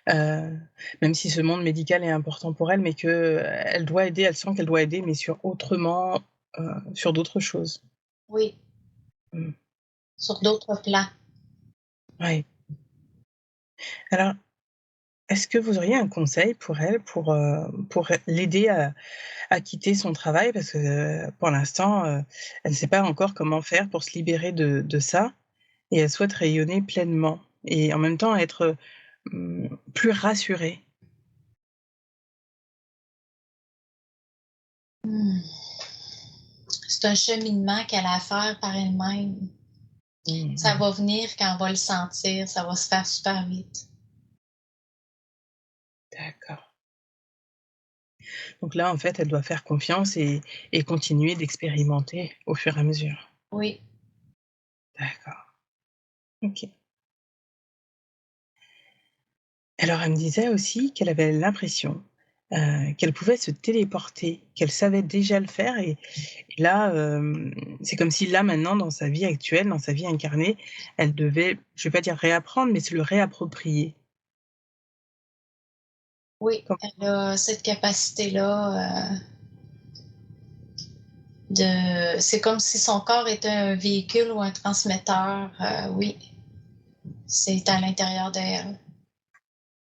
Speaker 1: heu, même si ce monde médical est important pour elle, mais qu'elle doit aider, elle sent qu'elle doit aider, mais sur autrement, sur d'autres choses.
Speaker 2: Oui,
Speaker 1: Mmh.
Speaker 2: sur d'autres plans.
Speaker 1: Ouais. Alors, est-ce que vous auriez un conseil pour elle, pour l'aider à quitter son travail? Parce que, pour l'instant, elle ne sait pas encore comment faire pour se libérer de ça et elle souhaite rayonner pleinement et en même temps être, plus rassurée.
Speaker 2: Mmh. C'est un cheminement qu'elle a à faire par elle-même.
Speaker 1: Mmh,
Speaker 2: Ça va venir quand elle va le sentir, ça va se faire super vite.
Speaker 1: d'accord. Donc là, en fait, elle doit faire confiance et continuer d'expérimenter au fur et à mesure.
Speaker 2: Oui,
Speaker 1: D'accord, OK. Alors elle me disait aussi qu'elle avait l'impression, qu'elle pouvait se téléporter, qu'elle savait déjà le faire et là, c'est comme si là, maintenant, dans sa vie actuelle, dans sa vie incarnée, elle devait, je vais pas dire réapprendre, mais se le réapproprier.
Speaker 2: oui,
Speaker 1: Com
Speaker 2: elle a cette capacité-là, c'est comme si son corps était un véhicule ou un transmetteur, oui, c'est à l'intérieur d'elle.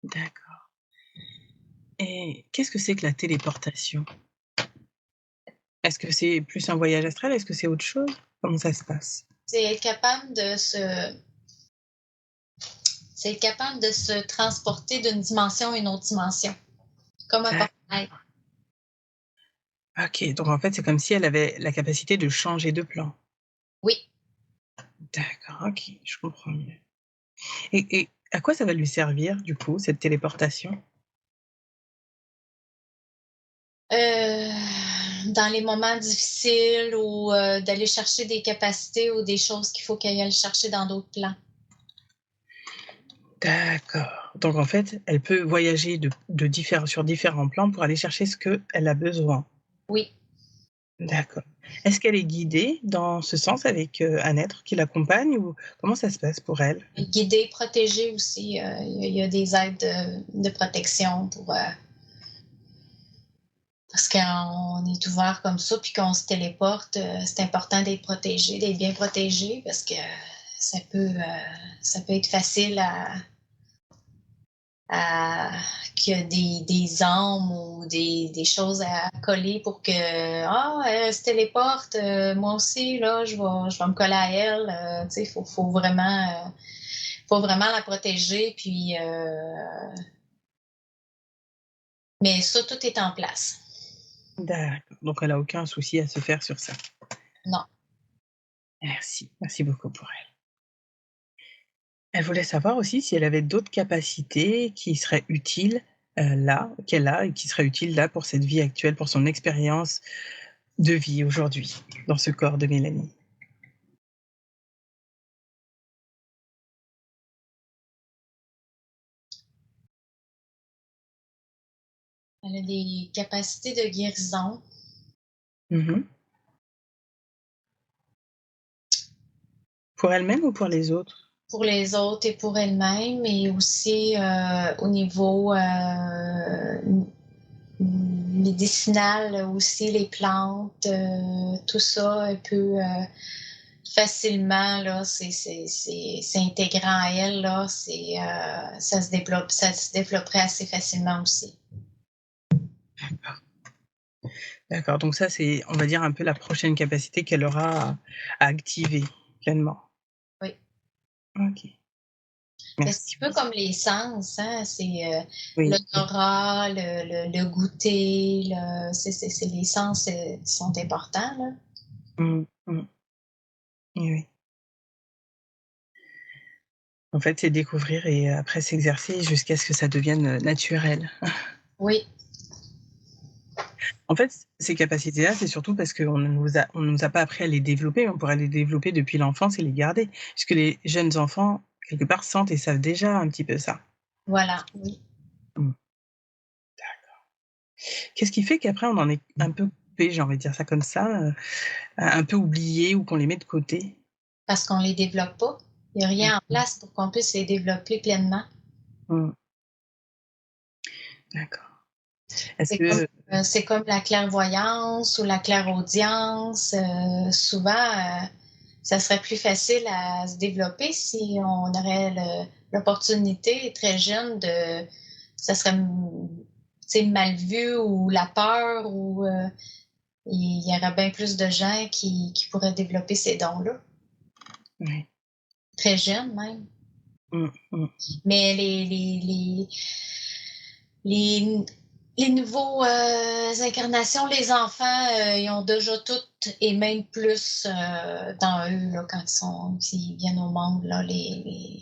Speaker 1: d'accord et qu'est-ce que c'est que la téléportation? Est-ce que c'est plus un voyage astral? Est-ce que c'est autre chose? Comment ça se passe?
Speaker 2: C'est être capable de se c'est être capable de se transporter d'une dimension à une autre dimension, comme un
Speaker 1: D'ac
Speaker 2: portail.
Speaker 1: OK, donc en fait, c'est comme si elle avait la capacité de changer de plan.
Speaker 2: Oui,
Speaker 1: D'accord, OK, je comprends mieux et à quoi ça va lui servir, du coup, cette téléportation?
Speaker 2: dans les moments difficiles ou d'aller chercher des capacités ou des choses qu'il faut qu'elle aille chercher dans d'autres plans.
Speaker 1: D'accord, donc en fait, elle peut voyager de différents sur différents plans pour aller chercher ce qu'elle a besoin.
Speaker 2: Oui,
Speaker 1: D'accord. Est-ce qu'elle est guidée dans ce sens avec, un être qui l'accompagne ou comment ça se passe pour elle?
Speaker 2: Guidée, protégée aussi, il y a des aides de protection parce qu'on est ouvert comme ça, puis qu'on se téléporte, c'est important d'être protégé, d'être bien protégé parce que ça peut, heu, ça peut être facile à qu'il y a des armes ou des choses à coller pour que ah elle se téléporte, moi aussi là je vais me coller à elle, tu sais faut vraiment la protéger puis mais ça tout est en place.
Speaker 1: D'accord, donc elle a aucun souci à se faire sur ça.
Speaker 2: Non.
Speaker 1: Merci, merci beaucoup pour elle. Elle voulait savoir aussi si elle avait d'autres capacités qui seraient utiles, là, qu'elle a et qui seraient utiles là pour cette vie actuelle, pour son expérience de vie aujourd'hui, dans ce corps de Mélanie.
Speaker 2: Elle a des capacités de guérison
Speaker 1: Mmh. Pour elle-même ou pour les autres?
Speaker 2: pour les autres et pour elle-même et aussi, au niveau, médicinal aussi, les plantes, tout ça, elle peut, facilement là, c'est intégrant à elle là, ça se développerait assez facilement aussi.
Speaker 1: D'accord. D'accord, donc ça, c'est, on va dire, un peu la prochaine capacité qu'elle aura à activer pleinement.
Speaker 2: Oui.
Speaker 1: OK,
Speaker 2: Mais c'est
Speaker 1: merci
Speaker 2: un peu
Speaker 1: beaucoup.
Speaker 2: comme les sens, hein, c'est,
Speaker 1: Oui, oui.
Speaker 2: l'odorat, le goûter, c'est les sens, qui sont importants là.
Speaker 1: Mmh, mmh. Oui, oui. En fait, c'est découvrir et après s'exercer jusqu'à ce que ça devienne, naturel.
Speaker 2: Oui,
Speaker 1: En fait, ces capacités-là, c'est surtout parce qu'on ne nous a pas appris à les développer. On pourrait les développer depuis l'enfance et les garder. Puisque les jeunes enfants, quelque part, sentent et savent déjà un petit peu ça.
Speaker 2: voilà, oui.
Speaker 1: Mmh. Qu'est-ce qui fait qu'après on en est un peu coupé, j'ai envie de dire ça comme ça, un peu oublié ou qu'on les met de côté?
Speaker 2: Parce qu'on les développe pas. Il y a rien en
Speaker 1: Mmh.
Speaker 2: place pour qu'on puisse les développer pleinement.
Speaker 1: Mmh. D'accord. Est-ce
Speaker 2: C'est comme,
Speaker 1: que
Speaker 2: c'est comme la clairvoyance ou la clairaudience, souvent, ça serait plus facile à se développer si on aurait l'opportunité très jeune de ça serait, tu sais, mal vu ou la peur ou, il y aurait bien plus de gens qui pourraient développer ces dons-là,
Speaker 1: oui.
Speaker 2: très jeunes même.
Speaker 1: Mmh, mmh.
Speaker 2: Mais les les nouveaux, incarnations, les enfants, ils ont déjà toutes et même plus, dans eux là, quand ils viennent au monde là, les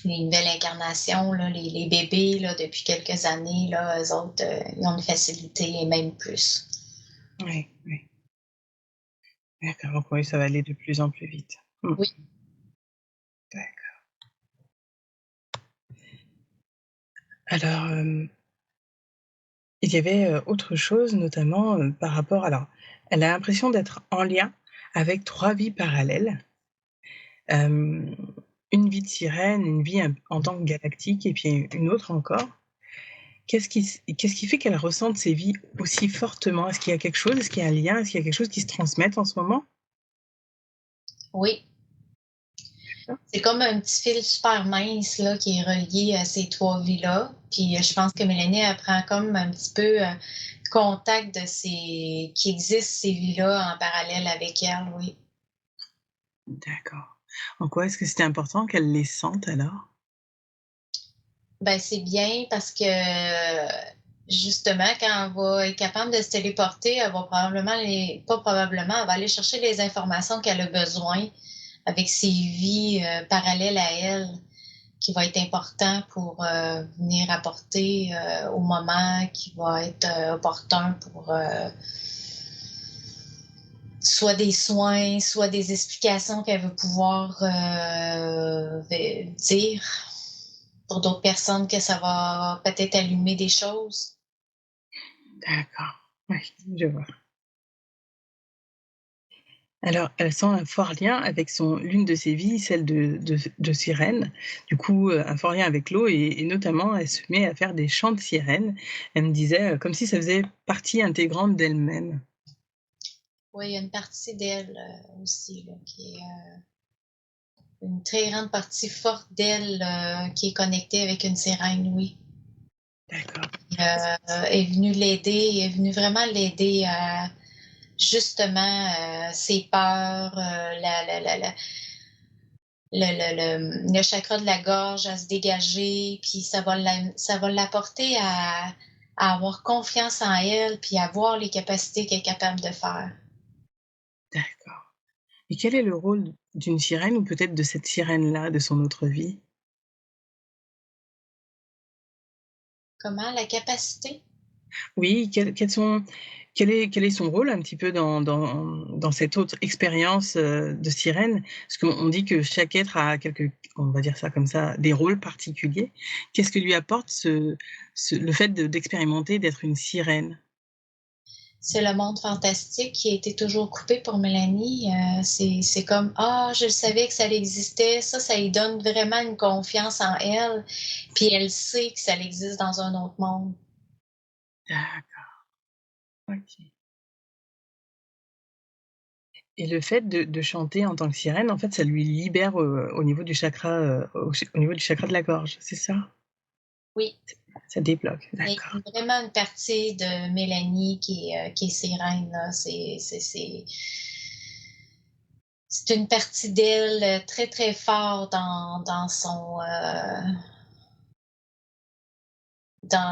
Speaker 2: nouvelles incarnations là, les bébés là, depuis quelques années là, eux autres, ils ont une facilité et même plus.
Speaker 1: Oui, oui. D'accord, donc oui, ça va aller de plus en plus vite. Mmh.
Speaker 2: Oui,
Speaker 1: D'accord. Alors, il y avait, autre chose notamment, par rapport, alors, elle a l'impression d'être en lien avec 3 vies parallèles. Hem, une vie de sirène, une vie en tant que galactique et puis une autre encore. Qu'est-ce qui fait qu'elle ressente ces vies aussi fortement? Est-ce qu'il y a quelque chose? Est-ce qu'il y a un lien? Est-ce qu'il y a quelque chose qui se transmette en ce moment?
Speaker 2: oui.
Speaker 1: Non?
Speaker 2: C'est comme un petit fil super mince là, qui est relié à ces 3 vies-là. Puis, je pense que Mélanie, elle prend comme un petit peu, contact de ces qui existent ces vies-là en parallèle avec elle, oui.
Speaker 1: D'accord. En quoi est-ce que c'était important qu'elle les sente alors?
Speaker 2: Ben, c'est bien parce que, justement, quand elle va être capable de se téléporter, elle va probablement les pas probablement, elle va aller chercher les informations qu'elle a besoin avec ses vies, parallèles à elle. Qui va être important pour venir apporter au moment qui va être opportun pour soit des soins, soit des explications qu'elle veut pouvoir dire pour d'autres personnes que ça va peut-être allumer des choses.
Speaker 1: D'accord, oui, je vois. Alors, elle sent un fort lien avec l'une de ses vies, celle de sirène. Du coup, un fort lien avec l'eau et notamment, elle se met à faire des chants de sirène. Elle me disait, comme si ça faisait partie intégrante d'elle-même.
Speaker 2: Oui, il y a une partie d'elle, aussi là, qui est, une très grande partie forte d'elle, qui est connectée avec une sirène, oui.
Speaker 1: D'accord.
Speaker 2: Est venue l'aider, est venue vraiment l'aider à justement, ses peurs, le chakra de la gorge à se dégager, puis ça va l'apporter à avoir confiance en elle, puis à voir les capacités qu'elle est capable de faire.
Speaker 1: D'accord. Et quel est le rôle d'une sirène ou peut-être de cette sirène-là, de son autre vie?
Speaker 2: Comment? La capacité?
Speaker 1: Oui, quel est son rôle un petit peu dans cette autre expérience, de sirène? Parce qu'on dit que chaque être a on va dire ça comme ça, des rôles particuliers. Qu'est-ce que lui apporte le fait d'expérimenter, d'être une sirène?
Speaker 2: C'est le monde fantastique qui a été toujours coupé pour Mélanie. C'est comme: «Ah, je savais que ça existait». Ça lui donne vraiment une confiance en elle, puis elle sait que ça existe dans un autre monde.
Speaker 1: D'accord, OK. Et le fait de chanter en tant que sirène, en fait, ça lui libère, au niveau du chakra, au niveau du chakra de la gorge, c'est ça?
Speaker 2: Oui,
Speaker 1: Ça débloque,
Speaker 2: il y
Speaker 1: d'accord.
Speaker 2: a vraiment une partie de Mélanie qui est sirène, là. C'est une partie d'elle, très, très fort dans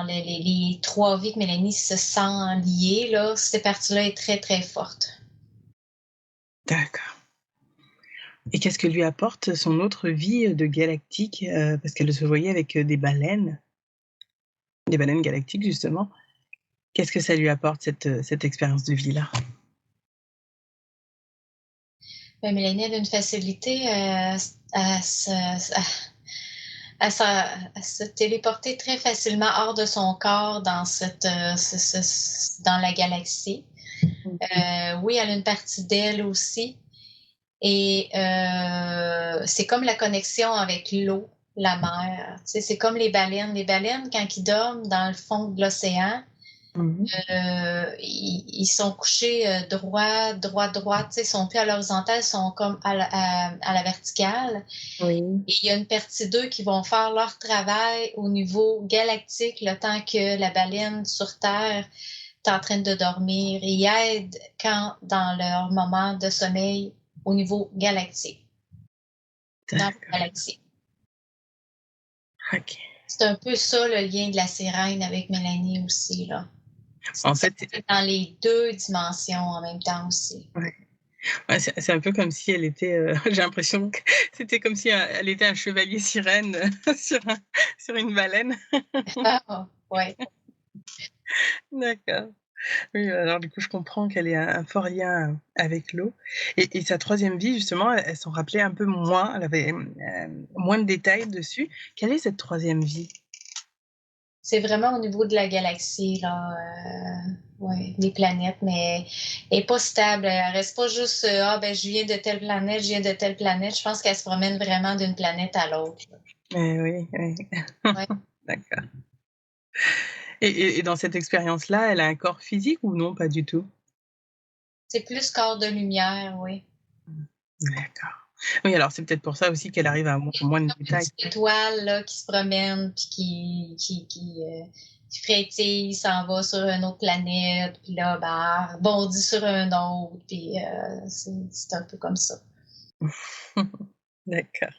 Speaker 2: les 3 vies que Mélanie se sent liée, là. Cette partie-là est très, très forte.
Speaker 1: D'accord. Et qu'est-ce que lui apporte son autre vie, de galactique, parce qu'elle se voyait avec, des baleines galactiques justement. Qu'est-ce que ça lui apporte cette expérience de vie-là?
Speaker 2: Mélanie, elle a une facilité, à se téléporter très facilement hors de son corps dans cette, dans la galaxie.
Speaker 1: Mmh.
Speaker 2: Oui, elle a une partie d'elle aussi et c'est comme la connexion avec l'eau, la mer. Tu sais, c'est comme les baleines. Les baleines, quand ils dorment dans le fond de l'océan,
Speaker 1: Mmh mh.
Speaker 2: ils sont couchés, droit, tu sais, ils sont plus à l'horizontale, ils sont comme à la verticale.
Speaker 1: Oui,
Speaker 2: Et il y a une partie d'eux qui vont faire leur travail au niveau galactique le temps que la baleine sur Terre est en train de dormir. Et ils aident quand dans leur moment de sommeil au niveau galactique, dans la
Speaker 1: d'accord,
Speaker 2: galaxie.
Speaker 1: OK.
Speaker 2: C'est un peu ça le lien de la sirène avec Mélanie aussi, là.
Speaker 1: En
Speaker 2: C'est
Speaker 1: fait,
Speaker 2: dans les 2 dimensions en même temps aussi.
Speaker 1: ouais, ouais, c'est un peu comme si elle était, j'ai l'impression que c'était comme si, elle était un chevalier sirène, sur une baleine.
Speaker 2: Ah! Ouais.
Speaker 1: D'accord. Oui, alors du coup, je comprends qu'elle ait un fort lien, avec l'eau et sa troisième vie justement, elle s'en rappelait un peu moins, elle avait, moins de détails dessus. Quelle est cette troisième vie?
Speaker 2: C'est vraiment au niveau de la galaxie, là, ouais, les planètes, mais elle est pas stable. Elle reste pas juste, «Ah ben, je viens de telle planète, je viens de telle planète». Je pense qu'elle se promène vraiment d'une planète à l'autre, là.
Speaker 1: Oui, oui.
Speaker 2: Ouais.
Speaker 1: D'accord et dans cette expérience-là, elle a un corps physique ou non, pas du tout?
Speaker 2: C'est plus corps de lumière, oui.
Speaker 1: Mmh. D'accord. Oui, alors c'est peut-être pour ça aussi qu'elle arrive à avoir moins de
Speaker 2: Comme une
Speaker 1: détails.
Speaker 2: petite étoile, là, qui se promène puis qui frétille, s'en va sur une autre planète, puis là, ben, elle rebondit sur un autre, puis c'est un peu comme ça.
Speaker 1: D'accord,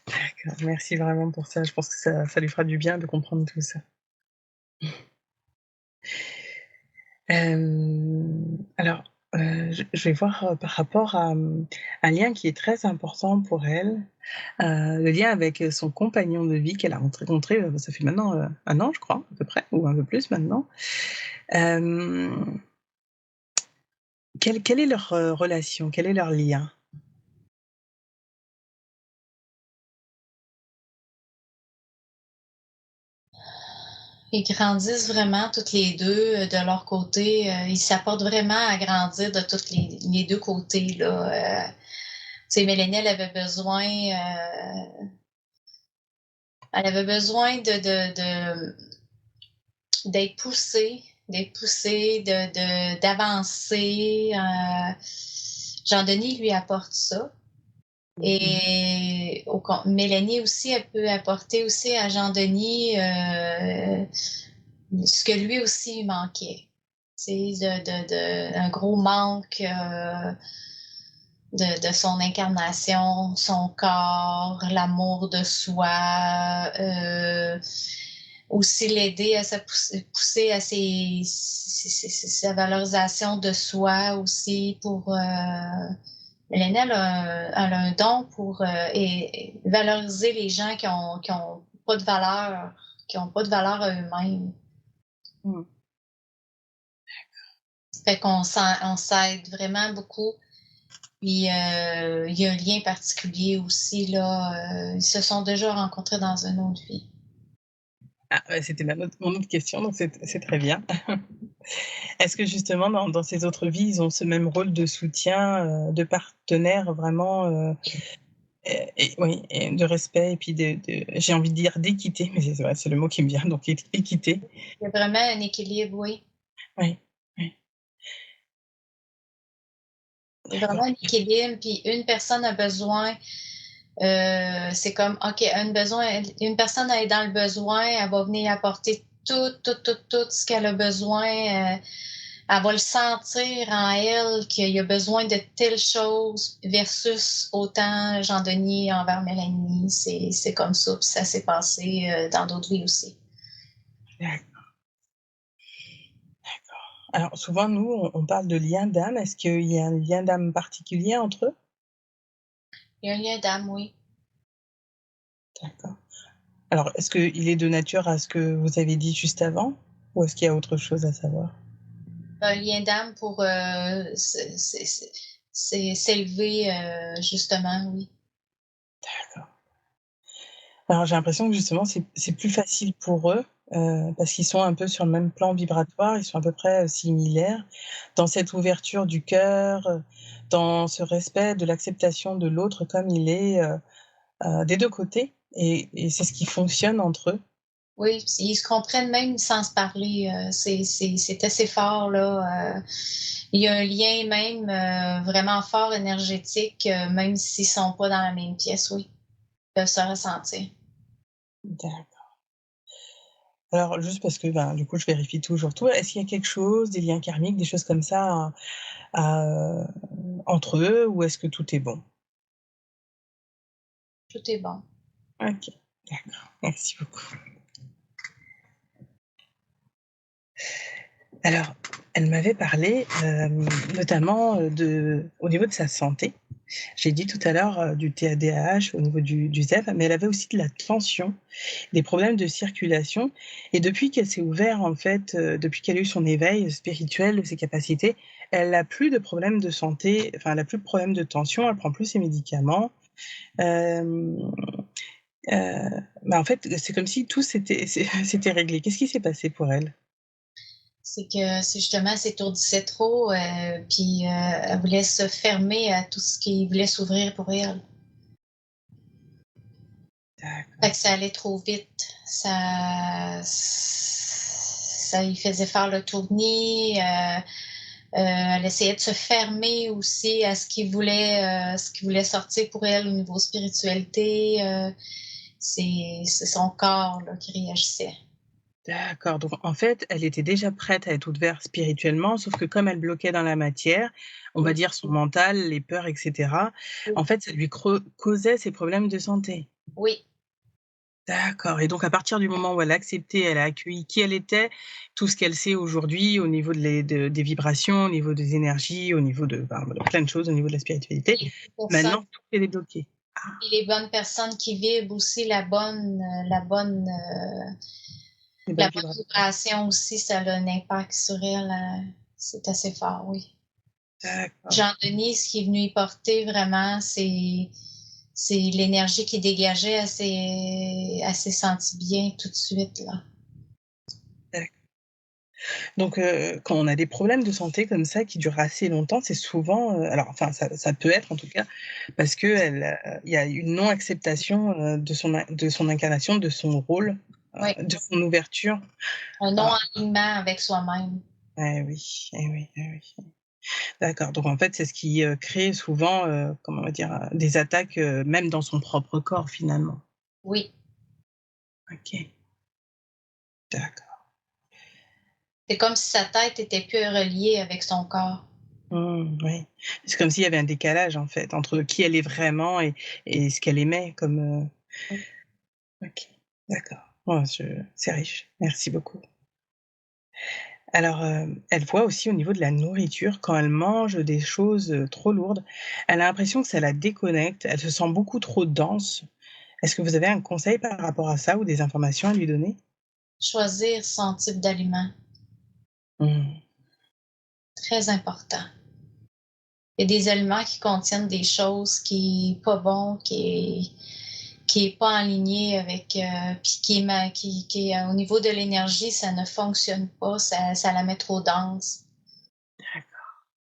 Speaker 1: d'accord. Merci vraiment pour ça. Je pense que ça lui fera du bien de comprendre tout ça. Alors, je vais voir, par rapport à, un lien qui est très important pour elle, le lien avec, son compagnon de vie qu'elle a rencontré, ça fait maintenant, 1 an je crois à peu près ou un peu plus maintenant. Hem, quelle est leur, relation? Quel est leur lien?
Speaker 2: Ils grandissent vraiment toutes les deux de leur côté. Ils s'apportent vraiment à grandir de tous les deux côtés, là. Tu sais, Mélanie, elle avait besoin d'être poussée, d'avancer. Jean-Denis lui apporte ça. Et Mélanie aussi, elle peut apporter aussi à Jean-Denis ce que lui aussi manquait. C'est un gros manque de son incarnation, son corps, l'amour de soi, aussi l'aider à pousser à sa valorisation de soi aussi pour Mélanie, elle a un don pour valoriser les gens qui ont pas de valeur, qui ont pas de valeur à eux-mêmes.
Speaker 1: Mmh.
Speaker 2: Fait qu'on s'aide vraiment beaucoup. Puis il y a un lien particulier aussi, là. Ils se sont déjà rencontrés dans une autre vie.
Speaker 1: Ah, ouais, c'était mon autre question, donc c'est très bien. Est-ce que justement dans ces autres vies, ils ont ce même rôle de soutien, de partenaire vraiment, et oui, et de respect et puis j'ai envie de dire d'équité, mais c'est vrai, c'est le mot qui me vient, donc équité.
Speaker 2: Il y a vraiment un équilibre, oui.
Speaker 1: Oui, oui.
Speaker 2: Il y a vraiment un équilibre, puis une personne a besoin, c'est comme, OK, une personne est dans le besoin, elle va venir apporter tout ce qu'elle a besoin. Elle va le sentir en elle qu'il y a besoin de telle chose versus autant Jean-Denis envers Mélanie. C'est comme ça, puis ça s'est passé dans d'autres vies aussi.
Speaker 1: D'accord. Alors souvent, nous, on parle de lien d'âme. Est-ce qu'il y a un lien d'âme particulier entre eux?
Speaker 2: Il y a un lien d'âme, oui.
Speaker 1: D'accord. Alors, est-ce qu'il est de nature à ce que vous avez dit juste avant? Ou est-ce qu'il y a autre chose à savoir?
Speaker 2: Un lien d'âme pour s'élever, justement, oui.
Speaker 1: D'accord. Alors j'ai l'impression que justement c'est plus facile pour eux, parce qu'ils sont un peu sur le même plan vibratoire, ils sont à peu près, similaires dans cette ouverture du cœur, dans ce respect de l'acceptation de l'autre comme il est, des 2 côtés et c'est ce qui fonctionne entre eux.
Speaker 2: Oui, ils se comprennent même sans se parler. C'est assez fort, là. Il y a un lien même vraiment fort énergétique, même s'ils sont pas dans la même pièce, oui. Ils peuvent se ressentir.
Speaker 1: D'accord. Alors juste parce que, ben, du coup, je vérifie toujours tout. Est-ce qu'il y a quelque chose, des liens karmiques, des choses comme ça entre eux ou est-ce que tout est bon?
Speaker 2: Tout est bon.
Speaker 1: OK, d'accord, merci beaucoup. Alors, elle m'avait parlé, notamment, au niveau de sa santé. J'ai dit tout à l'heure, du TDAH au niveau du ZEV, mais elle avait aussi de la tension, des problèmes de circulation et depuis qu'elle s'est ouverte, en fait, depuis qu'elle a eu son éveil spirituel de ses capacités, elle a plus de problèmes de santé, enfin, elle a plus de problèmes de tension, elle prend plus ses médicaments. Hem, en fait, c'est comme si tout s'était réglé. Qu'est-ce qui s'est passé pour elle?
Speaker 2: C'est justement, elle s'étourdissait trop, puis elle voulait se fermer à tout ce qui voulait s'ouvrir pour elle.
Speaker 1: D'accord.
Speaker 2: Fait que ça allait trop vite. Ça lui faisait faire le tournis. Elle essayait de se fermer aussi à ce qui voulait sortir pour elle au niveau spiritualité. C'est son corps là, qui réagissait.
Speaker 1: D'accord, donc en fait, elle était déjà prête à être ouverte spirituellement, sauf que comme elle bloquait dans la matière, on va
Speaker 2: Oui,
Speaker 1: dire son mental, les peurs et cetera,
Speaker 2: oui,
Speaker 1: en fait, ça lui causait ces problèmes de santé.
Speaker 2: oui,
Speaker 1: D'accord et donc à partir du moment où elle a accepté, elle a accueilli qui elle était, tout ce qu'elle sait aujourd'hui au niveau des vibrations, au niveau des énergies, au niveau de plein de choses, au niveau de la spiritualité,
Speaker 2: puis les personnes,
Speaker 1: maintenant tout est débloqué. Ah,
Speaker 2: puis les bonnes personnes qui vibrent aussi
Speaker 1: les
Speaker 2: la
Speaker 1: bonnes
Speaker 2: bonne
Speaker 1: vibrations.
Speaker 2: vibration aussi, ça a un impact sur elle. C'est assez fort, oui.
Speaker 1: D'accord.
Speaker 2: Jean-Denis, ce qui est venu y porter vraiment, c'est l'énergie qui dégageait. Elle s'est sentie bien tout de suite, là.
Speaker 1: Donc quand on a des problèmes de santé comme ça qui durent assez longtemps, c'est souvent, alors enfin ça peut être en tout cas parce qu'elle, il y a une non-acceptation, de son incarnation, de son rôle,
Speaker 2: Oui,
Speaker 1: de son ouverture
Speaker 2: un
Speaker 1: à
Speaker 2: non-alignement avec soi-même.
Speaker 1: eh oui, eh oui, eh oui. D'accord, donc en fait, c'est ce qui, crée souvent, comment on va dire? Des attaques, même dans son propre corps finalement.
Speaker 2: Oui,
Speaker 1: OK, d'accord.
Speaker 2: c'est comme si sa tête était plus reliée avec son corps.
Speaker 1: Mmh, oui. C'est comme s'il y avait un décalage en fait entre qui elle est vraiment et ce qu'elle émet comme,
Speaker 2: Oui.
Speaker 1: OK, d'accord. Oh je c'est riche, merci beaucoup. Alors, elle voit aussi au niveau de la nourriture, quand elle mange des choses, trop lourdes, elle a l'impression que ça la déconnecte, elle se sent beaucoup trop dense. Est-ce que vous avez un conseil par rapport à ça ou des informations à lui donner?
Speaker 2: Choisir son type d'aliment,
Speaker 1: Mmh.
Speaker 2: très important. Il y a des aliments qui contiennent des choses qui est pas bon, qui est pas aligné avec, puis qui est au niveau de l'énergie, ça ne fonctionne pas, ça la met trop dense.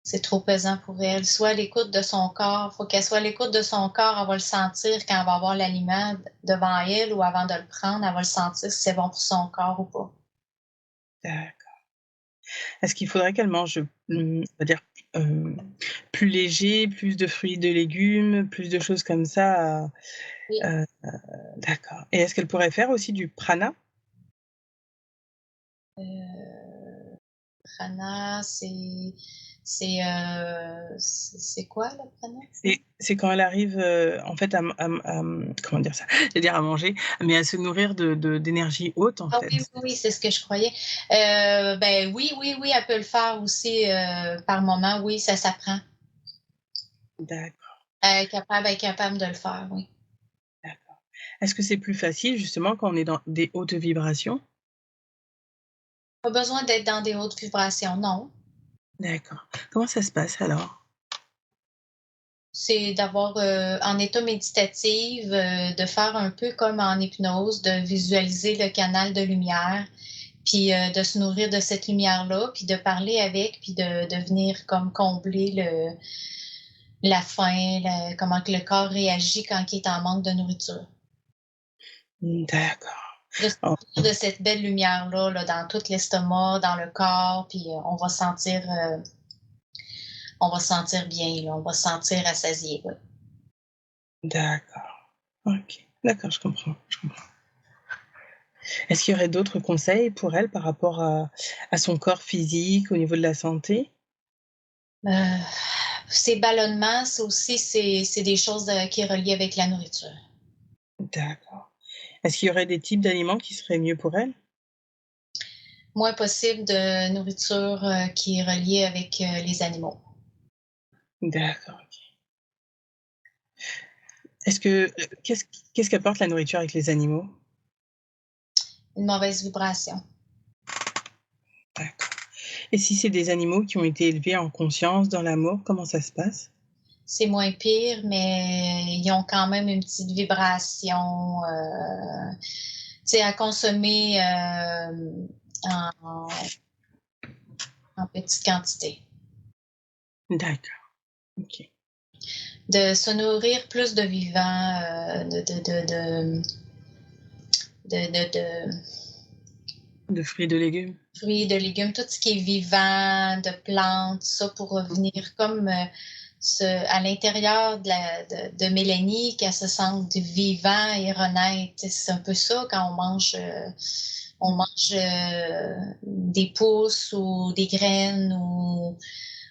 Speaker 2: C'est trop pesant pour elle. Soit à l'écoute de son corps, faut qu'elle soit à l'écoute de son corps, elle va le sentir quand elle va avoir l'aliment devant elle ou avant de le prendre, elle va le sentir si c'est bon pour son corps ou pas.
Speaker 1: D'accord. Est-ce qu'il faudrait qu'elle mange, on va dire, hem, plus léger, plus de fruits et de légumes, plus de choses comme ça,
Speaker 2: Oui,
Speaker 1: d'accord et est-ce qu'elle pourrait faire aussi du prana?
Speaker 2: prana, c'est quoi le prana?
Speaker 1: C'est quand elle arrive, en fait comment dire ça? J'allais dire à manger, mais à se nourrir de d'énergie haute, en
Speaker 2: Ah oui,
Speaker 1: fait.
Speaker 2: oui, oui, c'est ce que je croyais. Ben oui, oui, oui, elle peut le faire aussi, par moment, oui, ça s'apprend.
Speaker 1: D'accord,
Speaker 2: Elle est capable de le faire, oui.
Speaker 1: d'accord. Est-ce que c'est plus facile justement quand on est dans des hautes vibrations?
Speaker 2: Pas besoin d'être dans des hautes vibrations, non.
Speaker 1: D'accord. Comment ça se passe alors?
Speaker 2: C'est d'avoir, en état méditatif, de faire un peu comme en hypnose, de visualiser le canal de lumière, puis, de se nourrir de cette lumière-là, puis de parler avec, puis de venir comme combler la faim, comment que le corps réagit quand il est en manque de nourriture.
Speaker 1: D'accord.
Speaker 2: De se
Speaker 1: Oh,
Speaker 2: nourrir de cette belle lumière-là, là, dans tout l'estomac, dans le corps, puis, on va se sentir bien, là, on va se sentir rassasié, ouais.
Speaker 1: d'accord. OK. D'accord, je comprends, je comprends. Est-ce qu'il y aurait d'autres conseils pour elle par rapport à son corps physique, au niveau de la santé?
Speaker 2: Heu, Ces ballonnements, ça aussi, c'est des choses, qui est reliées avec la nourriture.
Speaker 1: D'accord. Est-ce qu'il y aurait des types d'aliments qui seraient mieux pour elle?
Speaker 2: Moins possible de nourriture, qui est reliée avec, les animaux.
Speaker 1: D'accord, OK. Est-ce que, qu'est-ce qu'apporte la nourriture avec les animaux?
Speaker 2: Une mauvaise vibration.
Speaker 1: D'accord. Et si c'est des animaux qui ont été élevés en conscience, dans l'amour, comment ça se passe?
Speaker 2: C'est moins pire, mais ils ont quand même une petite vibration, tu sais, à consommer, en en petite quantité.
Speaker 1: D'accord, OK.
Speaker 2: De se nourrir plus de vivants, de
Speaker 1: De fruits et de légumes?
Speaker 2: fruits, de légumes, tout ce qui est vivant, de plantes, ça pour revenir comme à l'intérieur de Mélanie, qu'elle se sente vivant et renaître. C'est un peu ça quand on mange des pousses ou des graines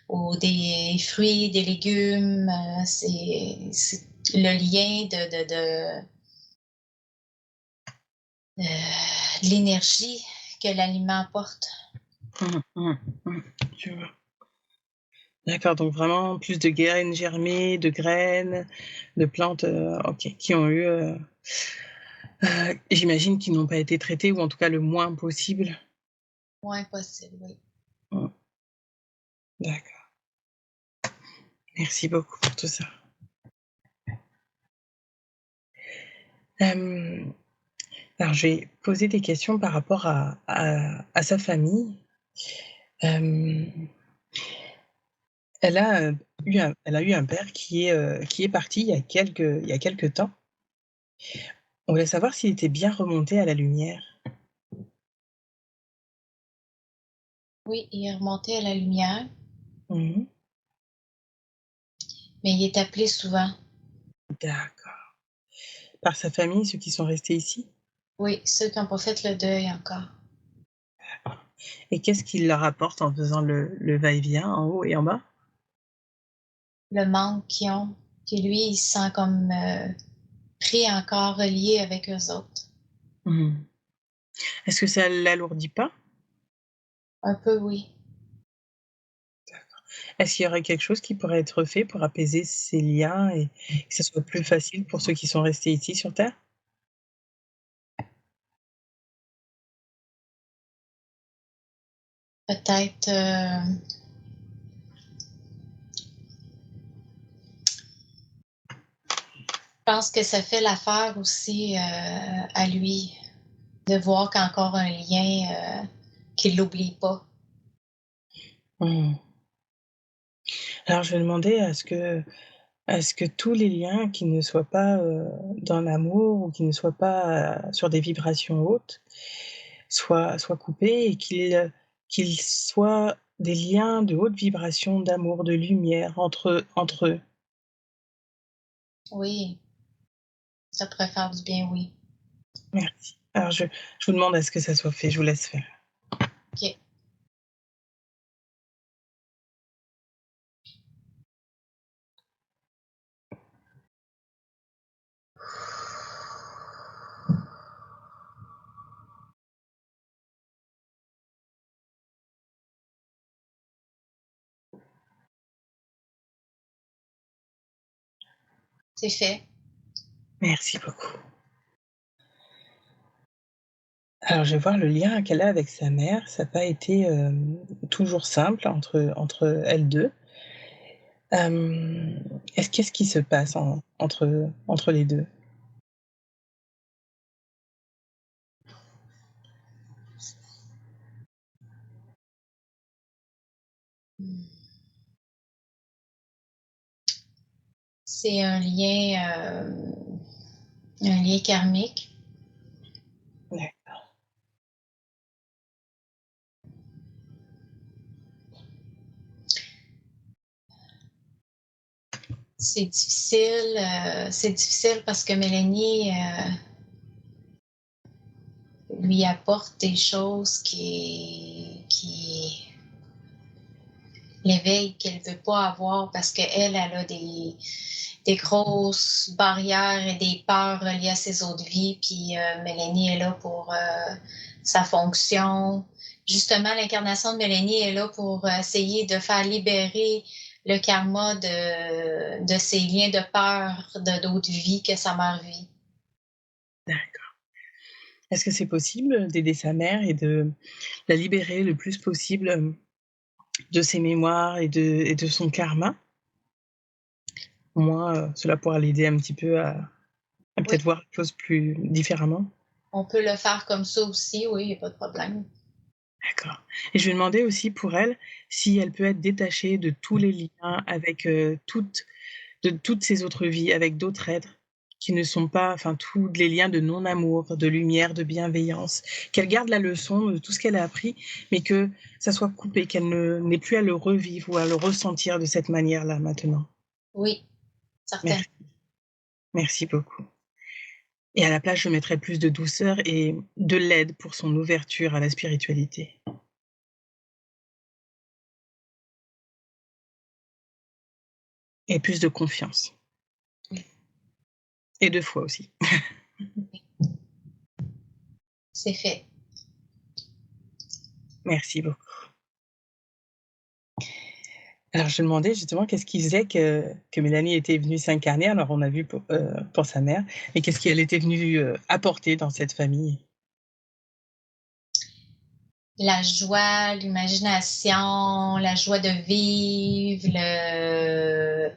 Speaker 2: ou des fruits, des légumes. C'est le lien de l'énergie que l'aliment apporte.
Speaker 1: Mmh, mmh, mmh, je vois. D'accord, donc vraiment plus de graines germées, de graines, de plantes, OK, qui ont eu, j'imagine qui n'ont pas été traitées ou en tout cas le moins possible?
Speaker 2: Moins possible, oui.
Speaker 1: Mmh, d'accord. Merci beaucoup pour tout ça. Hem, alors je vais poser des questions par rapport à sa famille. Hem, elle a eu un père qui est parti il y a quelque temps. On voulait savoir s'il était bien remonté à la lumière.
Speaker 2: Oui, il est remonté à la lumière,
Speaker 1: Mmh.
Speaker 2: mais il est appelé souvent.
Speaker 1: D'accord. Par sa famille, ceux qui sont restés ici?
Speaker 2: Oui, ceux qui n'ont pas fait le deuil encore.
Speaker 1: Et qu'est-ce qu'il leur apporte en faisant le va-et-vient en haut et en bas?
Speaker 2: Le manque qu'ils ont, puis lui, il se sent comme pris encore, relié avec eux autres.
Speaker 1: Mmh. Est-ce que ça l'alourdit pas?
Speaker 2: Un peu, oui.
Speaker 1: Est-ce qu'il y aurait quelque chose qui pourrait être fait pour apaiser ces liens et que ce soit plus facile pour ceux qui sont restés ici sur terre?
Speaker 2: Peut-être, je pense que ça fait l'affaire aussi à lui, de voir qu'il y a encore un lien, qu'il l'oublie pas.
Speaker 1: Mmh. Alors je vais demander à ce que tous les liens qui ne soient pas, dans l'amour ou qui ne soient pas, sur des vibrations hautes soient coupés et qu'ils soient des liens de haute vibration, d'amour, de lumière entre eux.
Speaker 2: Oui, ça pourrait faire du bien, oui.
Speaker 1: Merci. Alors je vous demande à ce que ça soit fait, je vous laisse faire.
Speaker 2: OK. C'est fait.
Speaker 1: Merci beaucoup. Alors je vais voir le lien qu'elle a avec sa mère, ça a pas été, toujours simple entre elles 2. Qu'est-ce qui se passe entre les 2?
Speaker 2: C'est un lien karmique.
Speaker 1: Ouais.
Speaker 2: C'est difficile parce que Mélanie lui apporte des choses qui l'éveil qu'elle veut pas avoir parce qu'elle, elle a des grosses barrières et des peurs reliées à ses autres vies. Puis Mélanie est là pour sa fonction. Justement, l'incarnation de Mélanie est là pour essayer de faire libérer le karma de ses liens de peur de d'autres vies que sa mère vit.
Speaker 1: D'accord. Est-ce que c'est possible d'aider sa mère et de la libérer le plus possible, de ses mémoires et de son karma? Au moins, cela pourra l'aider un petit peu à
Speaker 2: Oui,
Speaker 1: peut-être voir les choses plus différemment?
Speaker 2: on peut le faire comme ça aussi, oui, il n'y a pas de problème.
Speaker 1: D'accord, et je lui ai demandé aussi pour elle, si elle peut être détachée de tous les liens avec, toutes ses autres vies, avec d'autres êtres qui ne sont pas enfin tous les liens de non-amour, de lumière, de bienveillance. Qu'elle garde la leçon de tout ce qu'elle a appris, mais que ça soit coupé, qu'elle n'ait plus à le revivre ou à le ressentir de cette manière-là maintenant.
Speaker 2: Oui, certainement.
Speaker 1: Merci, merci beaucoup, et à la place, je mettrai plus de douceur et de l'aide pour son ouverture à la spiritualité et plus de confiance
Speaker 2: Oui,
Speaker 1: et de foi aussi.
Speaker 2: oui, c'est fait.
Speaker 1: Merci beaucoup. Alors je me demandais justement qu'est-ce qui faisait que Mélanie était venue s'incarner? Alors on a vu pour sa mère, mais qu'est-ce qu'elle était venue, apporter dans cette famille?
Speaker 2: La joie, l'imagination, la joie de vivre,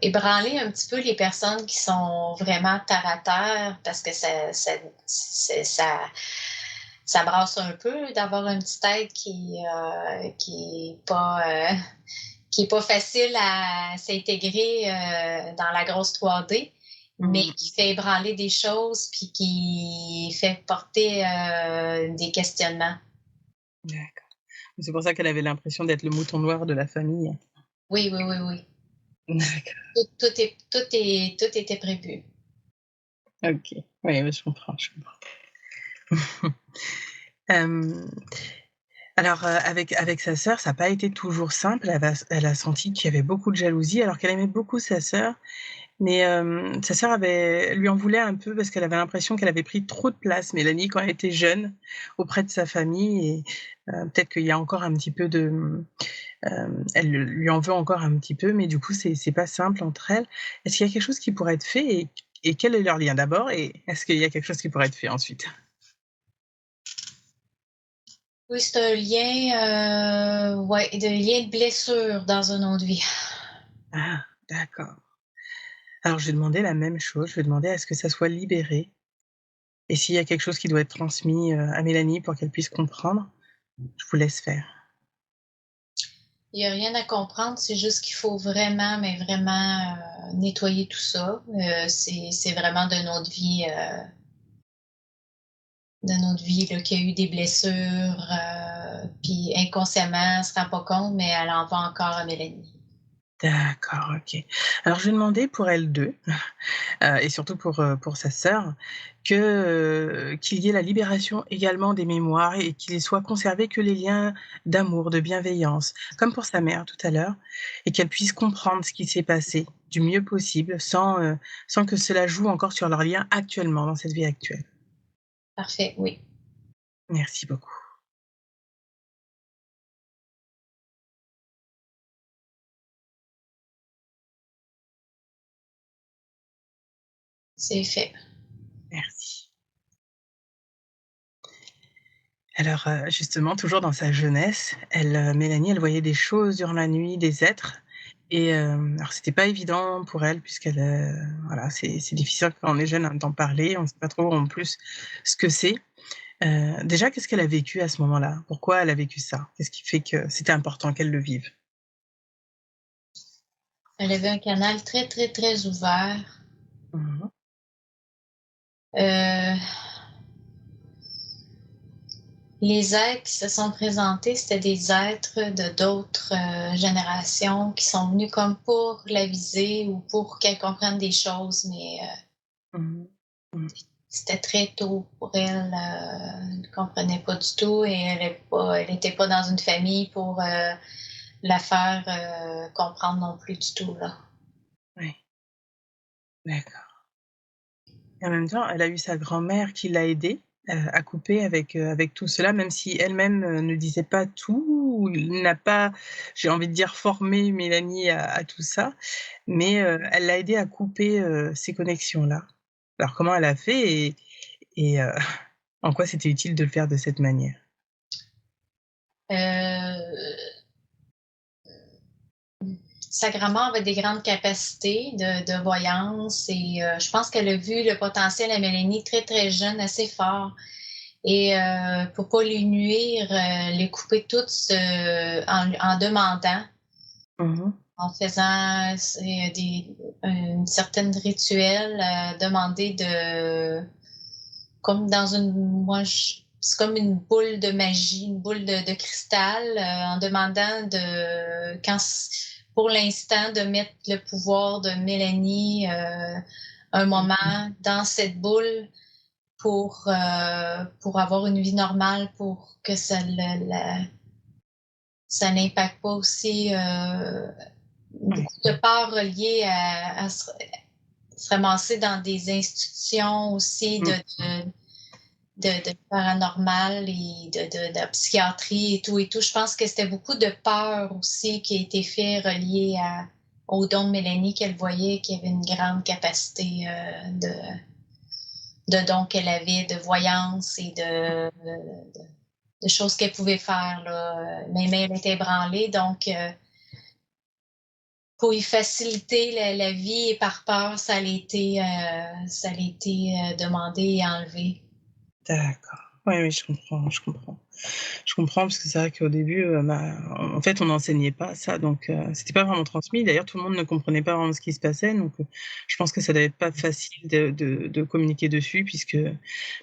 Speaker 2: ébranler un petit peu les personnes qui sont vraiment terre à terre parce que ça ça brasse un peu d'avoir une petite tête qui est pas facile à s'intégrer, dans la grosse 3D, mais
Speaker 1: Mmh.
Speaker 2: qui fait ébranler des choses puis qui fait porter, des questionnements.
Speaker 1: D'accord. C'est pour ça qu'elle avait l'impression d'être le mouton noir de la famille.
Speaker 2: Oui, oui, oui, oui.
Speaker 1: D'accord,
Speaker 2: Tout était prévu.
Speaker 1: OK. Oui, oui, je comprends, je comprends. Hem, alors, avec sa sœur, ça a pas été toujours simple. Elle a senti qu'il y avait beaucoup de jalousie alors qu'elle aimait beaucoup sa sœur. Mais, sa sœur lui en voulait un peu parce qu'elle avait l'impression qu'elle avait pris trop de place, Mélanie, quand elle était jeune, auprès de sa famille et peut-être qu'il y a encore un petit peu de, elle lui en veut encore un petit peu, mais du coup, c'est pas simple entre elles. Est-ce qu'il y a quelque chose qui pourrait être fait et quel est leur lien d'abord et est-ce qu'il y a quelque chose qui pourrait être fait ensuite?
Speaker 2: Oui, c'est un lien, ouais, de lien de blessure dans une autre vie.
Speaker 1: Ah, d'accord. Alors je vais demander la même chose, je vais demander à ce que ça soit libéré et s'il y a quelque chose qui doit être transmis, à Mélanie pour qu'elle puisse comprendre, je vous laisse faire.
Speaker 2: Il y a rien à comprendre, c'est juste qu'il faut vraiment, mais vraiment, nettoyer tout ça. C'est vraiment de notre vie là, qu'il y a eu des blessures, puis inconsciemment, elle se rend pas compte, mais elle en veut encore à Mélanie.
Speaker 1: D'accord, OK. Alors je vais demander pour elles 2, et surtout pour sa sœur, qu'il y ait la libération également des mémoires et qu'il soit conservé que les liens d'amour, de bienveillance, comme pour sa mère tout à l'heure et qu'elle puisse comprendre ce qui s'est passé du mieux possible sans que cela joue encore sur leurs liens actuellement, dans cette vie actuelle.
Speaker 2: Parfait, oui.
Speaker 1: Merci beaucoup.
Speaker 2: C'est fait.
Speaker 1: Merci. Alors, justement, toujours dans sa jeunesse, Mélanie, elle voyait des choses durant la nuit, des êtres et alors c'était pas évident pour elle puisqu'elle, voilà, c'est difficile quand on est jeune, hein, d'en parler. On ne sait pas trop en plus ce que c'est. Déjà, qu'est-ce qu'elle a vécu à ce moment-là? Pourquoi elle a vécu ça? Qu'est-ce qui fait que c'était important qu'elle le vive?
Speaker 2: Elle avait un canal très, très, très ouvert.
Speaker 1: Mmh mh.
Speaker 2: Euh, les êtres qui se sont présentés, c'était des êtres de d'autres générations qui sont venus comme pour la viser ou pour qu'elle comprenne des choses, mais
Speaker 1: Mmh. Mmh.
Speaker 2: c'était très tôt pour elle. Elle ne comprenait pas du tout et elle était pas dans une famille pour la faire comprendre non plus du tout. Là.
Speaker 1: Oui, d'accord. Et en même temps, elle a eu sa grand-mère qui l'a aidée, à couper avec tout cela, même si elle-même, ne disait pas tout ou n'a pas, j'ai envie de dire, formé Mélanie à tout ça, mais elle l'a aidée à couper, ces connexions-là. Alors comment elle a fait et en quoi c'était utile de le faire de cette manière?
Speaker 2: Euh, Sa grand-mère avait des grandes capacités de voyance et je pense qu'elle a vu le potentiel à Mélanie très, très jeune, assez fort. Et pour pas lui nuire, les couper toutes en demandant,
Speaker 1: Mmh mh.
Speaker 2: en faisant une certaine rituel, demander comme dans une, c'est comme une boule de magie, une boule de cristal, en demandant pour l'instant, de mettre le pouvoir de Mélanie un
Speaker 1: Mmh.
Speaker 2: moment dans cette boule pour avoir une vie normale, pour que ça n'impacte pas aussi
Speaker 1: Oui.
Speaker 2: beaucoup de peurs reliées à se ramasser dans des institutions aussi
Speaker 1: Mmh.
Speaker 2: de paranormal et de psychiatrie et tout. Je pense que c'était beaucoup de peur aussi qui a été fait relié au don de Mélanie qu'elle voyait, qu'il y avait une grande capacité de don qu'elle avait, de voyance et de choses qu'elle pouvait faire. Là. Mes mains étaient ébranlées, donc pour y faciliter la vie et par peur, ça a été demandé et enlevé.
Speaker 1: D'accord. Oui, oui, je comprends, je comprends. Je comprends parce que c'est vrai qu'au début, en fait, on n'enseignait pas ça, donc c'était pas vraiment transmis. D'ailleurs, tout le monde ne comprenait pas vraiment ce qui se passait, donc je pense que ça devait être pas facile de communiquer dessus puisque,